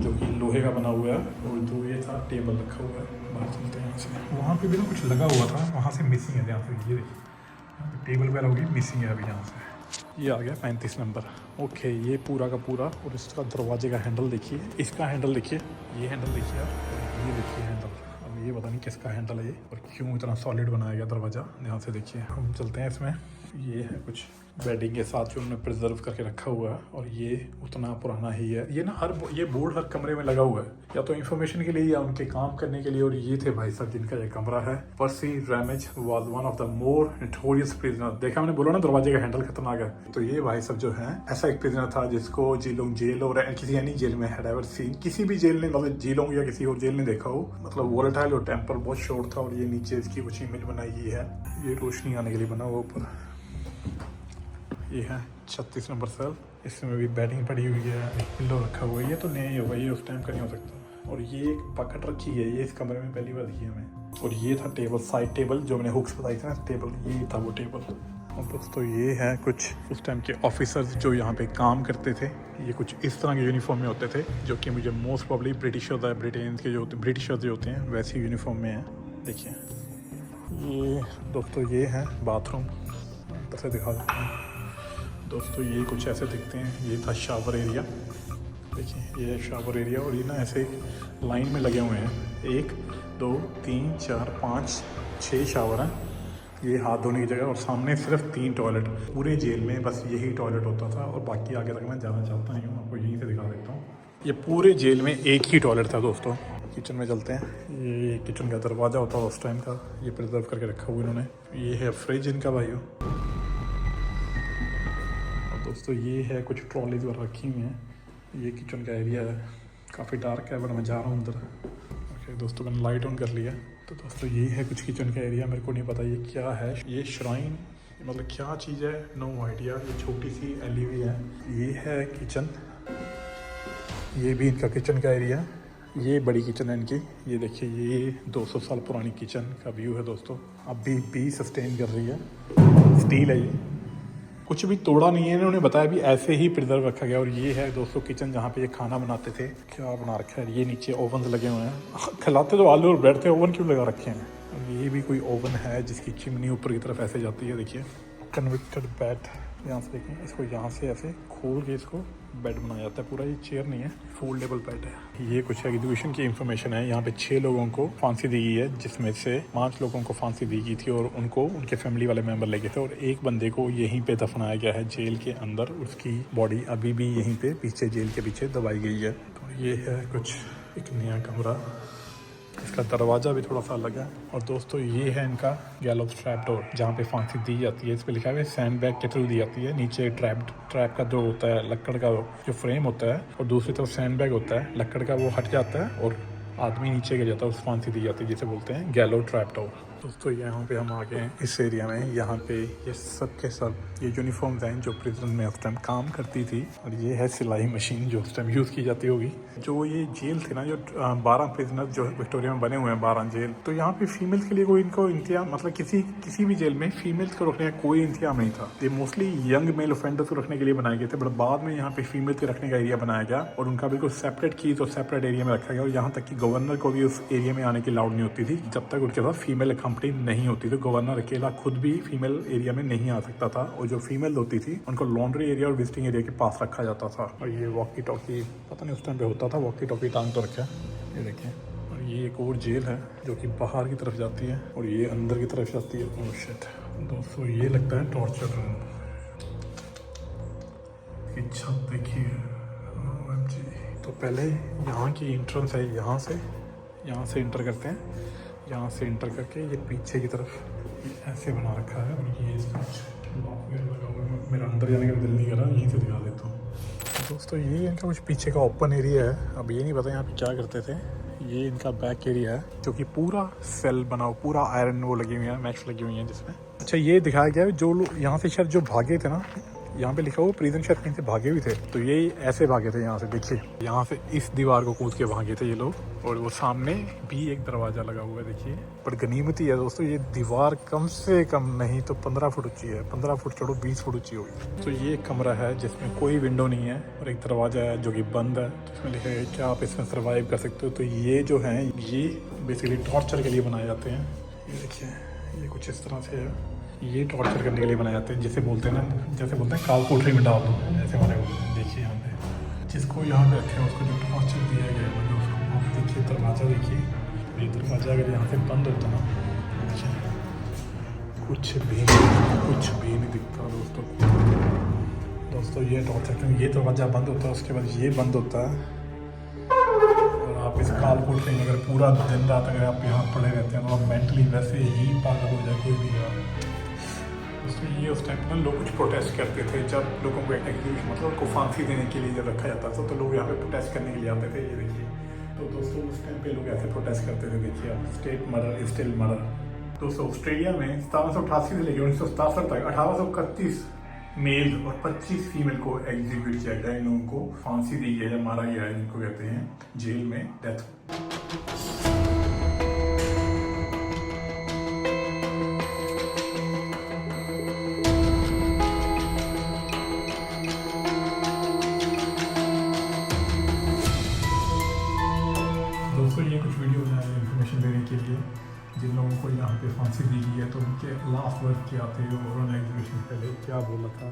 जो कि लोहे का बना हुआ है और जो ये था टेबल रखा हुआ है। बाहर चलते हैं यहाँ से। वहाँ पे भी ना कुछ लगा हुआ था, वहाँ से मिसिंग है। यहाँ से ये देखिए टेबल वगैरह होगी, मिसिंग है अभी यहाँ से। ये आ गया 35 नंबर। ओके, ये पूरा का पूरा, और इसका दरवाजे का हैंडल देखिए, इसका हैंडल देखिए, ये हैंडल देखिए आप, और ये देखिए हैंडल। अब ये पता नहीं किसका हैंडल है ये, और क्यों इतना सॉलिड बनाया गया दरवाज़ा। ध्यान से देखिए, हम चलते हैं इसमें। ये है कुछ बेडिंग के साथ जो उन्होंने प्रिजर्व करके रखा हुआ है, और ये उतना पुराना ही है। ये ना ये बोर्ड हर कमरे में लगा हुआ है, या तो इन्फॉर्मेशन के लिए या उनके काम करने के लिए। और ये थे भाई साहब जिनका ये कमरा है। Percy Ramage was one of the more notorious prisoner. देखा मैंने बोला ना दरवाजे का हैंडल खतरनाक है। तो ये भाई साहब जो है, ऐसा एक प्रिजनर था जिसको जीलोंग जेल और किसी एनी जेल में हैड एवर सीन, किसी भी जेल ने, मतलब जीलोंग या किसी और जेल ने देखा हो। मतलब वोलेटाइल और टेम्पर बहुत शॉर्ट था। और ये नीचे इसकी कुछ इमेज बनाई गई है, ये रोशनी आने के लिए बना हुआ ऊपर। ये है 36 नंबर सेल, इसमें भी बेडिंग पड़ी हुई है, एक पिल्लो रखा हुआ है। ये तो नहीं होगा, ये उस टाइम का नहीं हो सकता। और ये एक बकेट रखी है, ये इस कमरे में पहली बार दिखी है हमें। और ये था टेबल, साइड टेबल, जो मैंने हुक्स बताई थी ना टेबल, ये था वो टेबल। और दोस्तों ये है कुछ उस टाइम के ऑफिसर्स जो यहाँ पे काम करते थे। ये कुछ इस तरह के यूनिफॉर्म में होते थे, जो कि मुझे मोस्ट प्रॉब्ली ब्रिटिशर्स है, ब्रिटेन के जो ब्रिटिशर्स जो होते हैं वैसे यूनिफॉर्म में हैं। देखिए ये दोस्तों, ये है बाथरूम, अंदर से दिखा देते हैं दोस्तों। ये कुछ ऐसे दिखते हैं। ये था शावर एरिया, देखिए ये है शावर एरिया। और ये ना ऐसे लाइन में लगे हुए हैं, 1 2 3 4 5 6 शावर हैं। ये हाथ धोने की जगह, और सामने सिर्फ 3 टॉयलेट। पूरे जेल में बस यही टॉयलेट होता था, और बाकी आगे तक मैं जाना चाहता नहीं हूँ, आपको यहीं से दिखा देता हूँ। ये पूरे जेल में एक ही टॉयलेट था दोस्तों। किचन में चलते हैं। ये किचन का दरवाज़ा होता है उस टाइम का, ये प्रिजर्व करके रखा हुआ इन्होंने। ये है फ्रिज इनका भाइयों। दोस्तों ये है कुछ ट्रॉलीज वगैरह रखी हुई हैं। ये किचन का एरिया है, काफ़ी डार्क है, बट मैं जा रहा हूँ अंदर। ओके दोस्तों, मैंने लाइट ऑन कर लिया। तो दोस्तों ये है कुछ किचन का एरिया, मेरे को नहीं पता ये क्या है। ये श्राइन, मतलब क्या चीज़ है, नो आइडिया। ये छोटी सी एलईडी है। ये है किचन, ये भी इनका किचन का एरिया। ये बड़ी किचन है इनकी। ये देखिए, ये 200 साल पुरानी किचन का व्यू है दोस्तों। अभी भी सस्टेन कर रही है, स्टील है ये, कुछ भी तोड़ा नहीं है। इन्होंने बताया भी ऐसे ही प्रिजर्व रखा गया। और ये है दोस्तों किचन, जहाँ पे ये खाना बनाते थे। क्या बना रखा है, ये नीचे ओवन लगे हुए हैं। खिलाते तो आलू और ब्रेड थे, ओवन क्यों लगा रखे हैं। और ये भी कोई ओवन है जिसकी चिमनी ऊपर की तरफ ऐसे जाती है। देखिए कन्विक्टेड बेड, यहाँ से देखें, इसको यहाँ से ऐसे खोल के इसको बेड बनाया जाता है पूरा। ये चेयर नहीं है, फोल्डेबल बेड है। ये कुछ एग्जीक्यूशन की इंफॉर्मेशन है। यहाँ पे 6 लोगों को फांसी दी गई है, जिसमें से 5 लोगों को फांसी दी गई थी, और उनको उनके फैमिली वाले मेंबर ले गए थे। और एक बंदे को यहीं पे दफनाया गया है जेल के अंदर। उसकी बॉडी अभी भी यहीं पे पीछे, जेल के पीछे दबाई गई है। तो ये है कुछ एक नया कमरा, इसका दरवाज़ा भी थोड़ा सा अलग है। और दोस्तों ये है इनका गैलोस ट्रैप डोर, जहाँ पे फांसी दी जाती है। इस पे लिखा है सैंड बैग के थ्रू दी जाती है। नीचे ट्रैप का जो होता है, लकड़ का जो फ्रेम होता है, और दूसरी तरफ सैंड बैग होता है लकड़ का, वो हट जाता है और आदमी नीचे गिर जाता है, उस फांसी दी जाती है, जिसे बोलते हैं गैलो ट्रैप डोर। दोस्तों यहाँ पे हम आ गए हैं इस एरिया में। यहाँ पे ये सब के सब ये यूनिफॉर्म्स हैं जो प्रिजन में उस टाइम काम करती थी। और ये है सिलाई मशीन जो उस टाइम यूज़ की जाती होगी। जो ये जेल थे ना, जो 12 प्रिजनर जो विक्टोरिया में बने हुए हैं, 12 जेल, तो यहाँ पे फीमेल्स के लिए कोई इनको इंतजाम, मतलब किसी भी जेल में फीमेल्स को रखने का कोई इंतजाम नहीं था। ये मोस्टली यंग मेल ऑफेंडर्स को रखने के लिए बनाए गए थे, बट बाद में यहाँ पे फीमेल्स के रखने का एरिया बनाया गया, और उनका बिल्कुल सेपरेट कीज और सेपरेट एरिया में रखा गया। और यहाँ तक कि गवर्नर को भी उस एरिया में आने की अलाउड नहीं होती थी, जब तक उनके साथ फीमेल कंपनी नहीं होती। तो गवर्नर अकेला खुद भी फीमेल एरिया में नहीं आ सकता था, और जो फीमेल होती थी उनको लॉन्ड्री एरिया और विजिटिंग एरिया के पास रखा जाता था। और ये वॉकी टॉकी, पता नहीं उस टाइम पे होता था, वॉकी टॉकी टांग तो रखा है, ये देखिए। और ये एक और जेल है जो कि बाहर की तरफ जाती है, और ये अंदर की तरफ जाती है। ओह शिट दोस्तों, ये लगता है टॉर्चर रूम। ये छत देखिए, तो पहले यहाँ की एंट्रेंस है, यहाँ से एंटर करते हैं। यहाँ से एंटर करके ये पीछे की तरफ ऐसे बना रखा है, और ये इसका लॉक लगा हुआ है। मेरा अंदर जाने का दिल नहीं कर रहा, यहीं से दिखा देता हूँ। दोस्तों ये इनका कुछ पीछे का ओपन एरिया है। अब ये नहीं पता यहाँ पे क्या करते थे। ये इनका बैक एरिया है, जो कि पूरा सेल बना हुआ, पूरा आयरन वो लगी हुई है, मैक्स लगी हुई है जिसमें। अच्छा ये दिखाया गया है जो लोग यहाँ से शायद जो भागे थे ना, यहाँ पे लिखा हुआ प्रिजन शायद कहीं से भागे हुए थे, तो ये ऐसे भागे थे यहाँ से। देखिए यहाँ से इस दीवार को कूद के भागे थे ये लोग, और वो सामने भी एक दरवाजा लगा हुआ है देखिए। पर गनीमती है दोस्तों, ये दीवार कम से कम नहीं तो 15 फुट ऊंची है। 15 फुट छोड़ो 20 फुट ऊंची होगी। तो ये एक कमरा है जिसमें कोई विंडो नहीं है, और एक दरवाजा है जो कि बंद है। तो इसमें लिखा है कि आप इसमें सर्वाइव कर सकते हो। तो ये जो है, ये बेसिकली टॉर्चर के लिए बनाए जाते हैं। ये देखिए, ये कुछ इस तरह से है। ये टॉर्चर करने के लिए बनाए जाते हैं, जैसे बोलते हैं ना, जैसे बोलते हैं काल कोठरी में डाल दो, ऐसे वाले बोलते हैं। देखिए यहाँ पे जिसको यहाँ पे रखे हैं उसको जो टॉर्चर दिया गया है, मतलब उसको वहाँ पे देखिए दरवाज़ा देखिए, ये दरवाज़ा अगर यहाँ से बंद होता ना, देखिए कुछ भी नहीं दिखता दोस्तों ये टॉर्चर, क्योंकि ये दरवाज़ा बंद होता है, उसके बाद ये बंद होता है और आप इस काल कोठरी में अगर पूरा दिन रात अगर आप यहाँ पड़े रहते हैं तो आप मेंटली वैसे ही पागल हो जाए कोई भी यार। दोस्तों ये उस टाइम पर लोग कुछ प्रोटेस्ट करते थे, जब लोगों को एग्जीक्यूशन मतलब उनको फांसी देने के लिए जब रखा जाता था तो लोग यहाँ पे प्रोटेस्ट करने के लिए आते थे। ये देखिए, तो दोस्तों उस टाइम पे लोग ऐसे प्रोटेस्ट करते थे, देखिए आप, state murder is still murder. दोस्तों ऑस्ट्रेलिया में 1788 से लेकर 1967 तक 1831 मेल और 25 फीमेल को एग्जीक्यूट किया गया, इन लोगों को फांसी दी गई है, मारा गया है, जिनको कहते हैं जेल में डेथ। दोस्तों ये कुछ वीडियो बनाए इन्फॉर्मेशन देने के लिए, जिन लोगों को यहाँ पे फांसी दी गई है तो उनके लास्ट वर्ड क्या थे, उन्होंने एग्जीक्यूशन पहले क्या बोला था।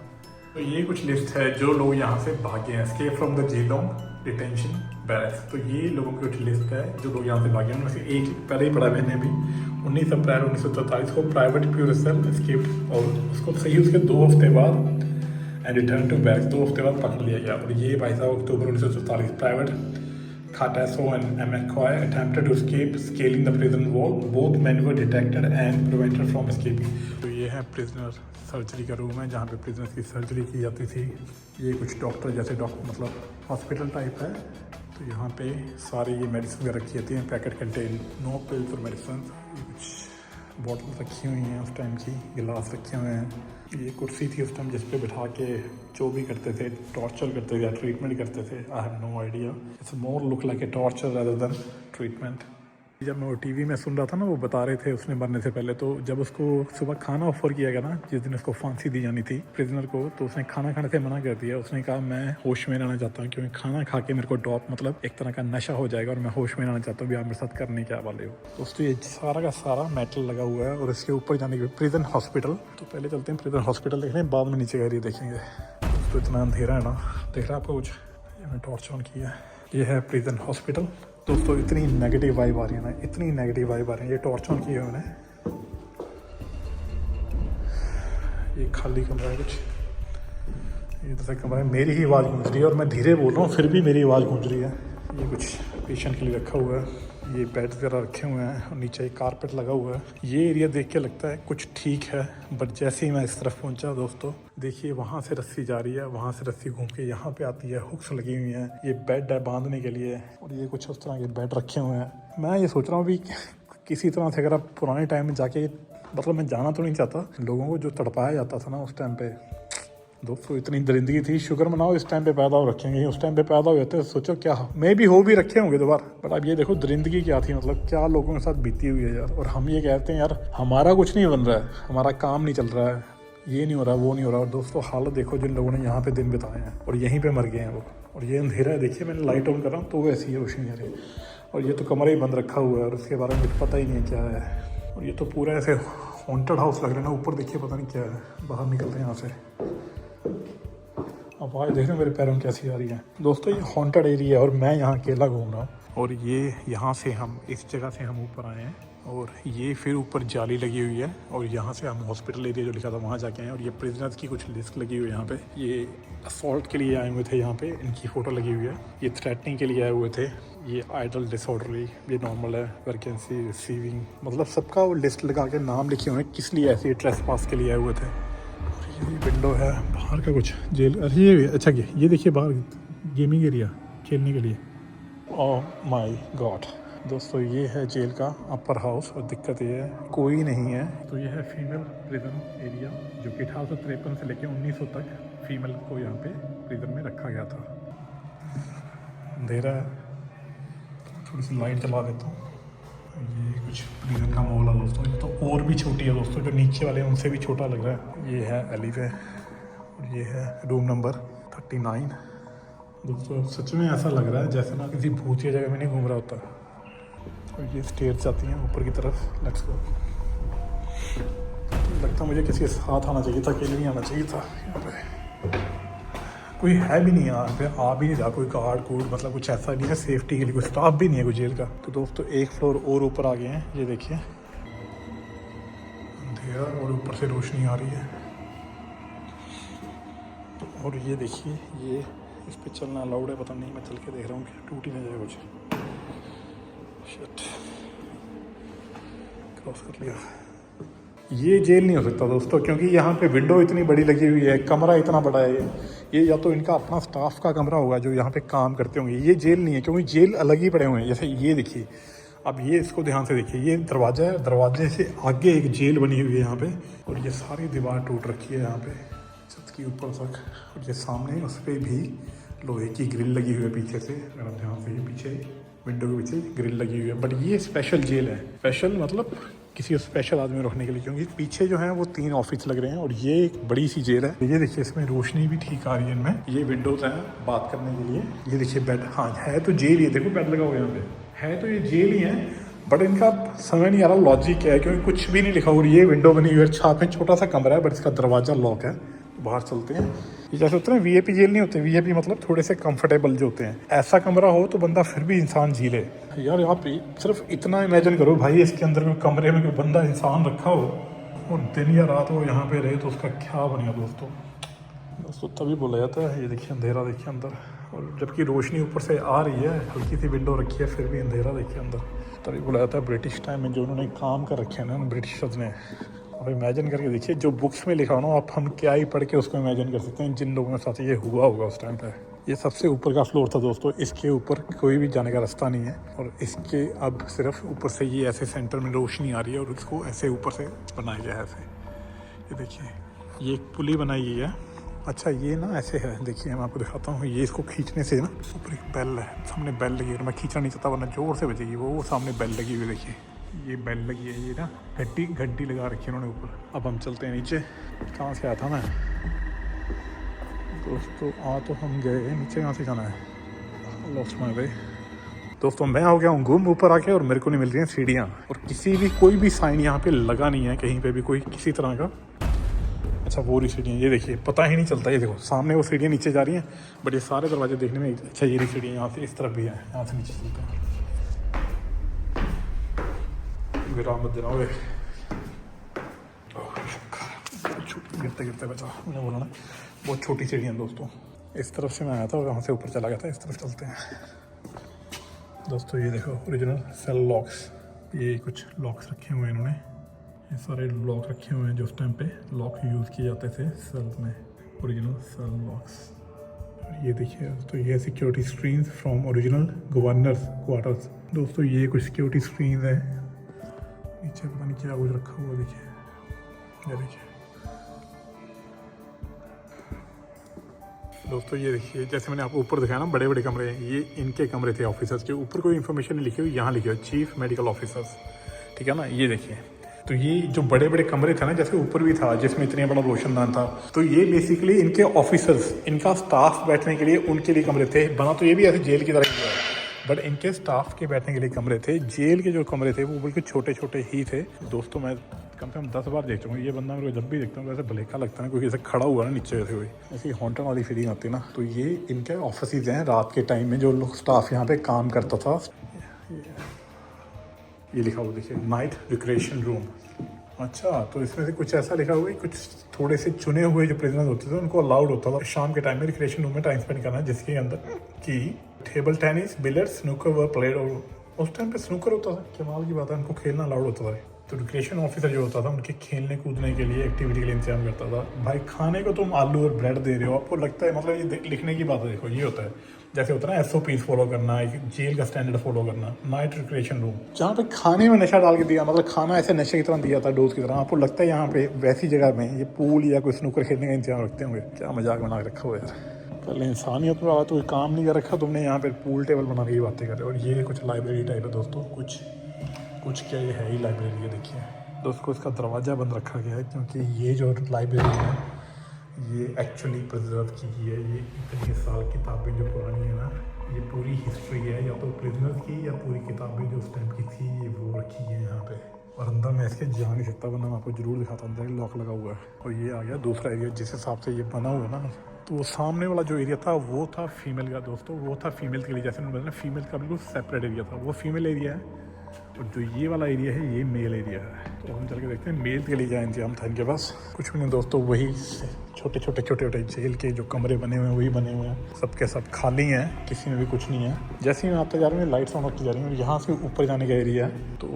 तो ये कुछ लिस्ट है जो लोग यहाँ से भागे हैं, escape from the Geelong detention barracks. तो ये लोगों की कुछ लिस्ट है जो लोग यहाँ से भागे हैं, उनमें से एक पहले ही पढ़ा मैंने भी, 19 अप्रैल 1943 को प्राइवेट प्यूरिसल एस्केप्ड, और उसको सही उसके 2 हफ्ते बाद एंड रिटर्न टू बैरक्स, 2 हफ्ते बाद पकड़ लिया गया। और ये भाई साहब अक्टूबर 1944 private Cartasso and McCoy attempted to escape, scaling the prison wall. Both men were detected and prevented from escaping. तो ये है प्रिजनर सर्जरी का रूम है जहाँ पे प्रिजनर्स की सर्जरी की जाती थी। ये कुछ डॉक्टर जैसे डॉक्टर मतलब हॉस्पिटल टाइप है। तो यहाँ पे सारी ये मेडिसिन रखी जाती हैं, पैकेट कंटेन, नो पिल्स और मेडिसिन। ये कुछ बॉटल रखी हुई हैं उस टाइम की, गिलास रखे हुए हैं। ये कुर्सी थी उस टाइम जिस पे बिठा के जो भी करते थे, टॉर्चर करते थे या ट्रीटमेंट करते थे, I have no idea, it's more look like a torture rather than treatment. जब मैं वो टीवी में सुन रहा था ना, वो बता रहे थे उसने मरने से पहले, तो जब उसको सुबह खाना ऑफर किया गया ना, जिस दिन उसको फांसी दी जानी थी प्रिजनर को, तो उसने खाना खाने से मना कर दिया। उसने कहा मैं होश में रहना चाहता हूँ, क्योंकि खाना खा के मेरे को ड्रॉप मतलब एक तरह का नशा हो जाएगा और मैं होश में रहना चाहता हूँ, भी आप मेरे साथ करने क्या वाले हो। दोस्तों ये सारा का सारा मेटल लगा हुआ है और इसके ऊपर जाने के प्रिजन हॉस्पिटल। तो पहले चलते हैं प्रिजन हॉस्पिटल देखने, बाद में नीचे का एरिया देखेंगे। तो इतना अंधेरा है ना, देख रहा है आपको कुछ, मैंने टॉर्च ऑन किया है। ये है प्रिजन हॉस्पिटल। दोस्तों इतनी नेगेटिव वाइब आ रही है ना, इतनी नेगेटिव वाइब आ रही है। ये टॉर्च ऑन किया है मैंने, ये खाली कमरा है कुछ, ये दूसरा कमरा है। मेरी ही आवाज़ गूंज रही है और मैं धीरे बोल रहा हूँ फिर भी मेरी आवाज़ गूंज रही है। ये कुछ पेशेंट के लिए रखा हुआ है, ये बेड वगैरह रखे हुए हैं और नीचे एक कारपेट लगा हुआ है। ये एरिया देख के लगता है कुछ ठीक है, बट जैसे ही मैं इस तरफ पहुंचा दोस्तों, देखिए वहाँ से रस्सी जा रही है, वहाँ से रस्सी घूम के यहाँ पे आती है, हुक्स लगी हुई हैं, ये बेड है बांधने के लिए, और ये कुछ उस तरह के बेड रखे हुए हैं। मैं ये सोच रहा हूँ भी किसी तरह से अगर आप पुराने टाइम में जाके, मतलब मैं जाना तो नहीं चाहता, लोगों को जो तड़पाया जाता था ना उस टाइम पे, दोस्तों इतनी दरिंदगी थी। शुक्र मनाओ इस टाइम पे पैदा हो रखेंगे, उस टाइम पे पैदा हो जाते सोचो क्या मे भी हो भी रखे होंगे दोबारा। बट अब ये देखो दरिंदगी क्या थी, मतलब क्या लोगों के साथ बीती हुई है यार। और हम ये कहते हैं यार हमारा कुछ नहीं बन रहा है, हमारा काम नहीं चल रहा है, ये नहीं हो रहा, वो नहीं हो रहा। और दोस्तों हालत देखो जिन लोगों ने यहाँ पे दिन बिताए हैं और यहीं पे मर गए हैं वो। और ये अंधेरा है, देखिए मैंने लाइट ऑन कर रहा हूँ तो वैसी है रोशनी आ रही है। और ये तो कमरा ही बंद रखा हुआ है और उसके बारे में कुछ पता ही नहीं है क्या है। और ये तो पूरा ऐसे हॉन्टेड हाउस लग रहा है ना, ऊपर देखिए पता नहीं क्या है। बाहर निकलते हैं यहाँ से, आवाज़ देख रहे हो मेरे पैरों में कैसी आ रही है। दोस्तों ये हॉन्टेड एरिया है और मैं यहाँ अकेला घूम रहा हूँ। और ये यहाँ से हम इस जगह से हम ऊपर आए हैं और ये फिर ऊपर जाली लगी हुई है और यहाँ से हम हॉस्पिटल एरिया जो लिखा था वहाँ जाके आए। और ये प्रिजनर्स की कुछ लिस्ट लगी हुई है यहाँ पे। ये असॉल्ट के लिए आए हुए थे, यहाँ पे इनकी फ़ोटो लगी हुई है। ये थ्रेटनिंग के लिए आए हुए थे। ये आइडल डिसऑर्डरली, ये नॉर्मल है, वैकेंसी रिसीविंग, मतलब सबका वो लिस्ट लगा के नाम लिखे हुए हैं किस लिए ऐसे ट्रेसपास के लिए आए हुए थे। ये विंडो है बाहर का कुछ जेल, अरे ये अच्छा ये देखिए बाहर गेमिंग एरिया खेलने के लिए। ओह माय गॉड दोस्तों, ये है जेल का अपर हाउस और दिक्कत ये है कोई नहीं है। तो ये है फीमेल प्रिजन एरिया जो कि 1853 से लेकर 1900 तक फीमेल को यहाँ पे प्रिजन में रखा गया था। अंधेरा है, थोड़ी सी लाइट जला देता हूँ। ये कुछ प्रिजन का मॉल है दोस्तों, ये तो और भी छोटी है दोस्तों, जो नीचे वाले हैं उनसे भी छोटा लग रहा है। ये है एलिवे और ये है रूम नंबर 39। दोस्तों सच में ऐसा लग रहा है जैसे ना किसी भूतिया जगह में नहीं घूम रहा होता। और ये स्टेयर्स जाती हैं ऊपर की तरफ, लेट्स गो। लगता मुझे किसी के साथ आना चाहिए था, अकेले नहीं आना चाहिए था। यहाँ पे कोई है भी नहीं यहाँ पे, आ भी नहीं रहा कोई गार्ड कूड, मतलब कुछ ऐसा नहीं है सेफ्टी के लिए, कोई स्टाफ भी नहीं है कोई जेल का। तो दोस्तों एक फ्लोर और ऊपर आ गए हैं, ये देखिए अंधेरा और ऊपर से रोशनी आ रही है। और ये देखिए ये इस पे चलना अलाउड है, पता नहीं, मैं चल के देख रहा हूँ कि टूट ही नहीं जाए कुछ। शिट, क्रॉस कर लिया। ये जेल नहीं हो सकता दोस्तों, क्योंकि यहाँ पे विंडो इतनी बड़ी लगी हुई है, कमरा इतना बड़ा है। ये या तो इनका अपना स्टाफ का कमरा होगा जो यहाँ पे काम करते होंगे, ये जेल नहीं है, क्योंकि जेल अलग ही पड़े हुए हैं। जैसे ये देखिए, अब ये इसको ध्यान से देखिए, ये दरवाज़ा है, दरवाजे से आगे एक जेल बनी हुई है यहाँ पे। और ये सारी दीवार टूट रखी है यहाँ पे छत की ऊपर तक। और ये सामने उस पर भी लोहे की ग्रिल लगी हुई है पीछे से, अगर आप ध्यान से, ये पीछे विंडो के पीछे ग्रिल लगी हुई है। बट ये स्पेशल जेल है, स्पेशल मतलब किसी स्पेशल आदमी को रखने के लिए, क्योंकि पीछे जो है वो 3 ऑफिस लग रहे हैं और ये एक बड़ी सी जेल है। ये देखिए इसमें रोशनी भी ठीक आ रही है इनमें, ये विंडोज़ हैं बात करने के लिए। ये देखिए बेड, हाँ है तो जेल ही है, देखो बेड लगा हुआ है यहाँ पे, है तो ये जेल ही है। बट इनका समझ नहीं आ रहा लॉजिक क्या है, क्योंकि कुछ भी नहीं लिखा। और ये विंडो बनी हुई है, छाप में छोटा सा कमरा है, बट इसका दरवाज़ा लॉक है। बाहर चलते हैं, ये जैसे होते हैं वीआईपी जेल नहीं होते, वीआईपी मतलब थोड़े से कंफर्टेबल जो होते हैं, ऐसा कमरा हो तो बंदा फिर भी इंसान जी ले। यार आप सिर्फ इतना इमेजिन करो भाई, इसके अंदर में कमरे में कोई बंदा इंसान रखा हो और दिन या रात वो यहाँ पे रहे तो उसका क्या बनेगा दोस्तों तभी बोला जाता है। ये देखिए अंधेरा, देखिए अंदर, और जबकि रोशनी ऊपर से आ रही है, हल्की सी विंडो रखी है, फिर भी अंधेरा देखिए अंदर। तभी बोला जाता है ब्रिटिश टाइम में जो उन्होंने काम कर रखे हैं ना ब्रिटिशर्स ने। अब इमेजिन करके देखिए, जो बुक्स में लिखा हो ना, आप हम क्या ही पढ़ के उसको इमेजिन कर सकते हैं जिन लोगों के साथ ये हुआ होगा उस टाइम पे। ये सबसे ऊपर का फ्लोर था दोस्तों, इसके ऊपर कोई भी जाने का रास्ता नहीं है। और इसके अब सिर्फ ऊपर से ये ऐसे सेंटर में रोशनी आ रही है और इसको ऐसे ऊपर से बनाया गया है ऐसे। ये देखिए ये एक पुली बनाई गई है। अच्छा ये ना ऐसे है, देखिए मैं आपको दिखाता हूँ। ये इसको खींचने से ना ऊपर एक बेल है, सामने बेल लगी है, मैं खींचना नहीं चाहता वरना जोर से बजेगी। वो सामने बेल लगी हुई, देखिए ये बेल लगी है, ये ना घंटी लगा रखी है उन्होंने ऊपर। अब हम चलते हैं नीचे। कहाँ से आया था मैं दोस्तों? आ तो हम गए नीचे, कहाँ से जाना है? Lost my way. दोस्तों मैं हो गया हूँ गुम ऊपर आके, और मेरे को नहीं मिल रही हैं सीढ़ियाँ, और किसी भी कोई भी साइन यहाँ पे लगा नहीं है कहीं पे भी कोई किसी तरह का। अच्छा वो रही सीढ़ियाँ, ये देखिए पता ही नहीं चलता। ये देखो सामने वो सीढ़ियाँ नीचे जा रही हैं, बट ये सारे दरवाजे देखने में अच्छा। ये रही सीढ़ियाँ यहाँ से इस तरफ भी है, यहाँ से नीचे चलते हैं। विराम मत देना हुए, गिरते गिरते बचा, मैंने बोला ना बहुत छोटी सीढ़ियाँ दोस्तों। इस तरफ से मैं आया था और वहाँ से ऊपर चला गया था, इस तरफ चलते हैं दोस्तों। ये देखो ओरिजिनल सेल लॉक्स, ये कुछ लॉक्स रखे हुए हैं इन्होंने, ये सारे लॉक रखे हुए हैं जो उस टाइम पे लॉक यूज़ किए जाते थे सेल में, ओरिजिनल सेल लॉक्स। ये देखिए दोस्तों, ये security screens from original governors quarters. दोस्तों ये कुछ सिक्योरिटी स्क्रीन्स हैं, नीचे पता नहीं क्या कुछ रखा हुआ, देखिए ये देखिए दोस्तों। ये देखिए जैसे मैंने आपको ऊपर दिखाया ना बड़े बड़े कमरे हैं, ये इनके कमरे थे ऑफिसर्स के। ऊपर कोई इन्फॉर्मेशन नहीं लिखी हुई, यहाँ लिखी हुई चीफ मेडिकल ऑफिसर्स, ठीक है ना। ये देखिए तो ये जो बड़े बड़े कमरे थे ना, जैसे ऊपर भी था जिसमें इतने बड़ा रोशनदान था, तो ये बेसिकली इनके ऑफिसर्स, इनका स्टाफ बैठने के लिए उनके लिए कमरे थे। बना तो ये भी ऐसे जेल की तरह ही है, बट इनके स्टाफ के बैठने के लिए कमरे थे। जेल के जो कमरे थे वो बिल्कुल छोटे छोटे ही थे दोस्तों। मैं कम से कम 10 बार देख चुका हूँ ये बंदा, मेरे को जब भी देखता हूँ वैसे भलेखा लगता है ना, कोई ऐसे खड़ा हुआ ना नीचे ऐसे हुई, ऐसी हॉन्टेड वाली फीलिंग आती है ना। तो ये इनके ऑफिस हैं रात के टाइम में, जो लोग स्टाफ यहाँ पे काम करता था। ये लिखा हुआ देखिए नाइट रिक्रिएशन रूम। अच्छा तो इसमें से कुछ ऐसा लिखा हुआ है, कुछ थोड़े से चुने हुए जो प्रिजनर्स होते थे उनको अलाउड होता था शाम के टाइम में रिक्रिएशन रूम में टाइम स्पेंड करना, जिसके अंदर कि टेबल टेनिस, बिलियर्ड्स, स्नूकर वर प्लेड। और उस टाइम पे स्नूकर होता था, कमाल की बात है, उनको खेलना अलाउड होता था। तो रिक्रिएशन ऑफिसर जो होता था उनके खेलने कूदने के लिए, एक्टिविटी के लिए इंतजाम करता था। भाई खाने को तुम आलू और ब्रेड दे रहे हो, आपको लगता है मतलब ये लिखने की बात है। देखो ये होता है जैसे होता है ना SOPs फॉलो करना, एक जेल का स्टैंडर्ड फॉलो करना। नाइट रिक्रिएशन रूम जहाँ पे खाने में नशा डाल के दिया, मतलब खाना ऐसे नशे की तरह दिया था, डोज की तरह। आपको लगता है यहाँ पे वैसी जगह में ये पूल या कोई स्नूकर खेलने का इंतजाम रखते होंगे? क्या मजाक बना के रखा हुआ यार। पहले इंसानियत में आया तो कोई काम नहीं कर रखा तुमने, यहाँ पे पूल टेबल बनाने की बातें कर रहे हो। और ये कुछ लाइब्रेरी टाइप है दोस्तों, कुछ क्या ये है ही लाइब्रेरी है। देखिए दोस्तों इसका दरवाज़ा बंद रखा गया है, क्योंकि ये जो लाइब्रेरी है ये एक्चुअली प्रिजर्व की है। ये इतने साल किताबें जो पुरानी है ना, ये पूरी हिस्ट्री है, या तो प्रिजनर्स की या पूरी किताबें जो उस टाइम की थी ये वो रखी है यहाँ पे। और अंदर मैं इसके जा नहीं सकता, वरना मैं आपको जरूर दिखाता। अंदर लॉक लगा हुआ है। और ये आ गया दूसरा एरिया जिस हिसाब से ये बना हुआ है ना, तो वो सामने वाला जो एरिया था वो था फीमेल का दोस्तों, वो था फीमेल के लिए। जैसे मैंने बताया फीमेल का बिल्कुल सेपरेट एरिया था, वो फीमेल एरिया है। और जो ये वाला एरिया है ये मेल एरिया है। तो हम चल के देखते हैं मेल के लिए क्या इंतजाम था इनके पास। कुछ भी नहीं दोस्तों, वही छोटे छोटे जेल के जो कमरे बने हुए हैं वही बने हुए हैं, सबके सब खाली हैं, किसी में भी कुछ नहीं है। जैसे ही मैं आते जा रहा हूँ लाइट्स ऑन होती जा रही हैं। यहाँ से ऊपर जाने का एरिया है, तो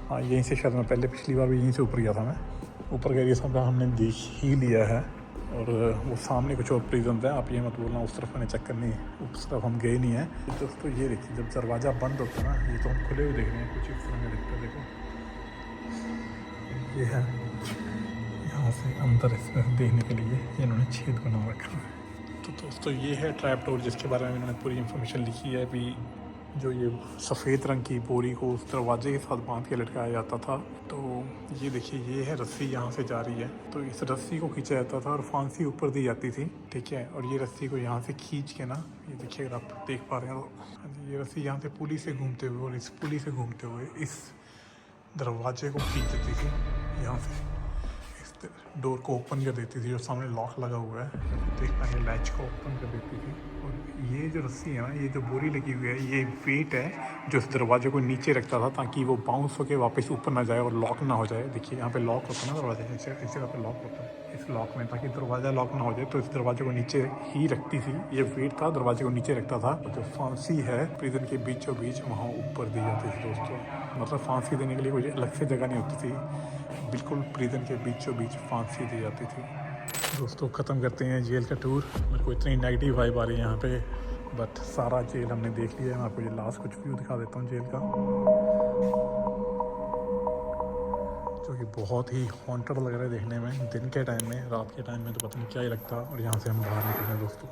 हाँ यहीं से शायद मैं पहले पिछली बार भी यहीं से ऊपर गया था। मैं ऊपर का एरिया सब हमने देख ही लिया है। और वो सामने कुछ और प्रिजन है, आप ये मत बोलना उस तरफ मैंने चक्कर नहीं, उस तरफ हम गए नहीं हैं। दोस्तों ये देखिए जब दरवाज़ा बंद होता है ना, ये तो हम खुले हुए देख रहे हैं, कुछ इस तरह में दिखता है। देखो ये है, यहाँ से अंदर इसमें देखने के लिए इन्होंने छेद बना रखा है। तो दोस्तों ये है ट्रैप डोर, जिसके बारे में इन्होंने पूरी इन्फॉर्मेशन लिखी है। अभी जो ये सफ़ेद रंग की बोरी को उस दरवाजे के साथ बांध के लटकाया जाता था। तो ये देखिए ये है रस्सी, यहाँ से जा रही है, तो इस रस्सी को खींचा जाता था और फांसी ऊपर दी जाती थी, ठीक है। और ये रस्सी को यहाँ से खींच के ना, ये देखिए अगर आप देख पा रहे हैं, ये रस्सी यहाँ से पुली से घूमते हुए और इस पुली से घूमते हुए इस दरवाजे को खींच देती थी, यहाँ से इस डोर को ओपन कर देती थी। और सामने लॉक लगा हुआ है, देखना ये लैच को ओपन कर देती थी। और ये जो रस्सी है ना, ये जो बोरी लगी हुई है, ये वेट है जो इस दरवाजे को नीचे रखता था, ताकि वो बाउंस होकर वापस ऊपर ना जाए और लॉक ना हो जाए। देखिए यहाँ पे लॉक होता है ना दरवाजा, इस जगह पे लॉक होता है, इस लॉक में, ताकि दरवाज़ा लॉक ना हो जाए। तो इस दरवाजे को नीचे ही रखती थी, ये वेट था, दरवाजे को नीचे रखता था। जो फांसी है प्रिजन के बीचों बीच वहाँ ऊपर दी जाती थी दोस्तों। मतलब फांसी देने के लिए कोई अलग से जगह नहीं होती थी, बिल्कुल प्रिजन के बीचों बीच फांसी दी जाती थी। दोस्तों ख़त्म करते हैं जेल का टूर। मेरे को इतनी नेगेटिव वाइब आ रही है यहाँ पे, बट सारा जेल हमने देख लिया है। मैं आपको ये लास्ट कुछ व्यू दिखा देता हूँ जेल का, जो कि बहुत ही हॉन्टेड लग रहा है देखने में। दिन के टाइम में, रात के टाइम में तो पता नहीं क्या ही लगता। और यहाँ से हम बाहर निकल रहे हैं दोस्तों।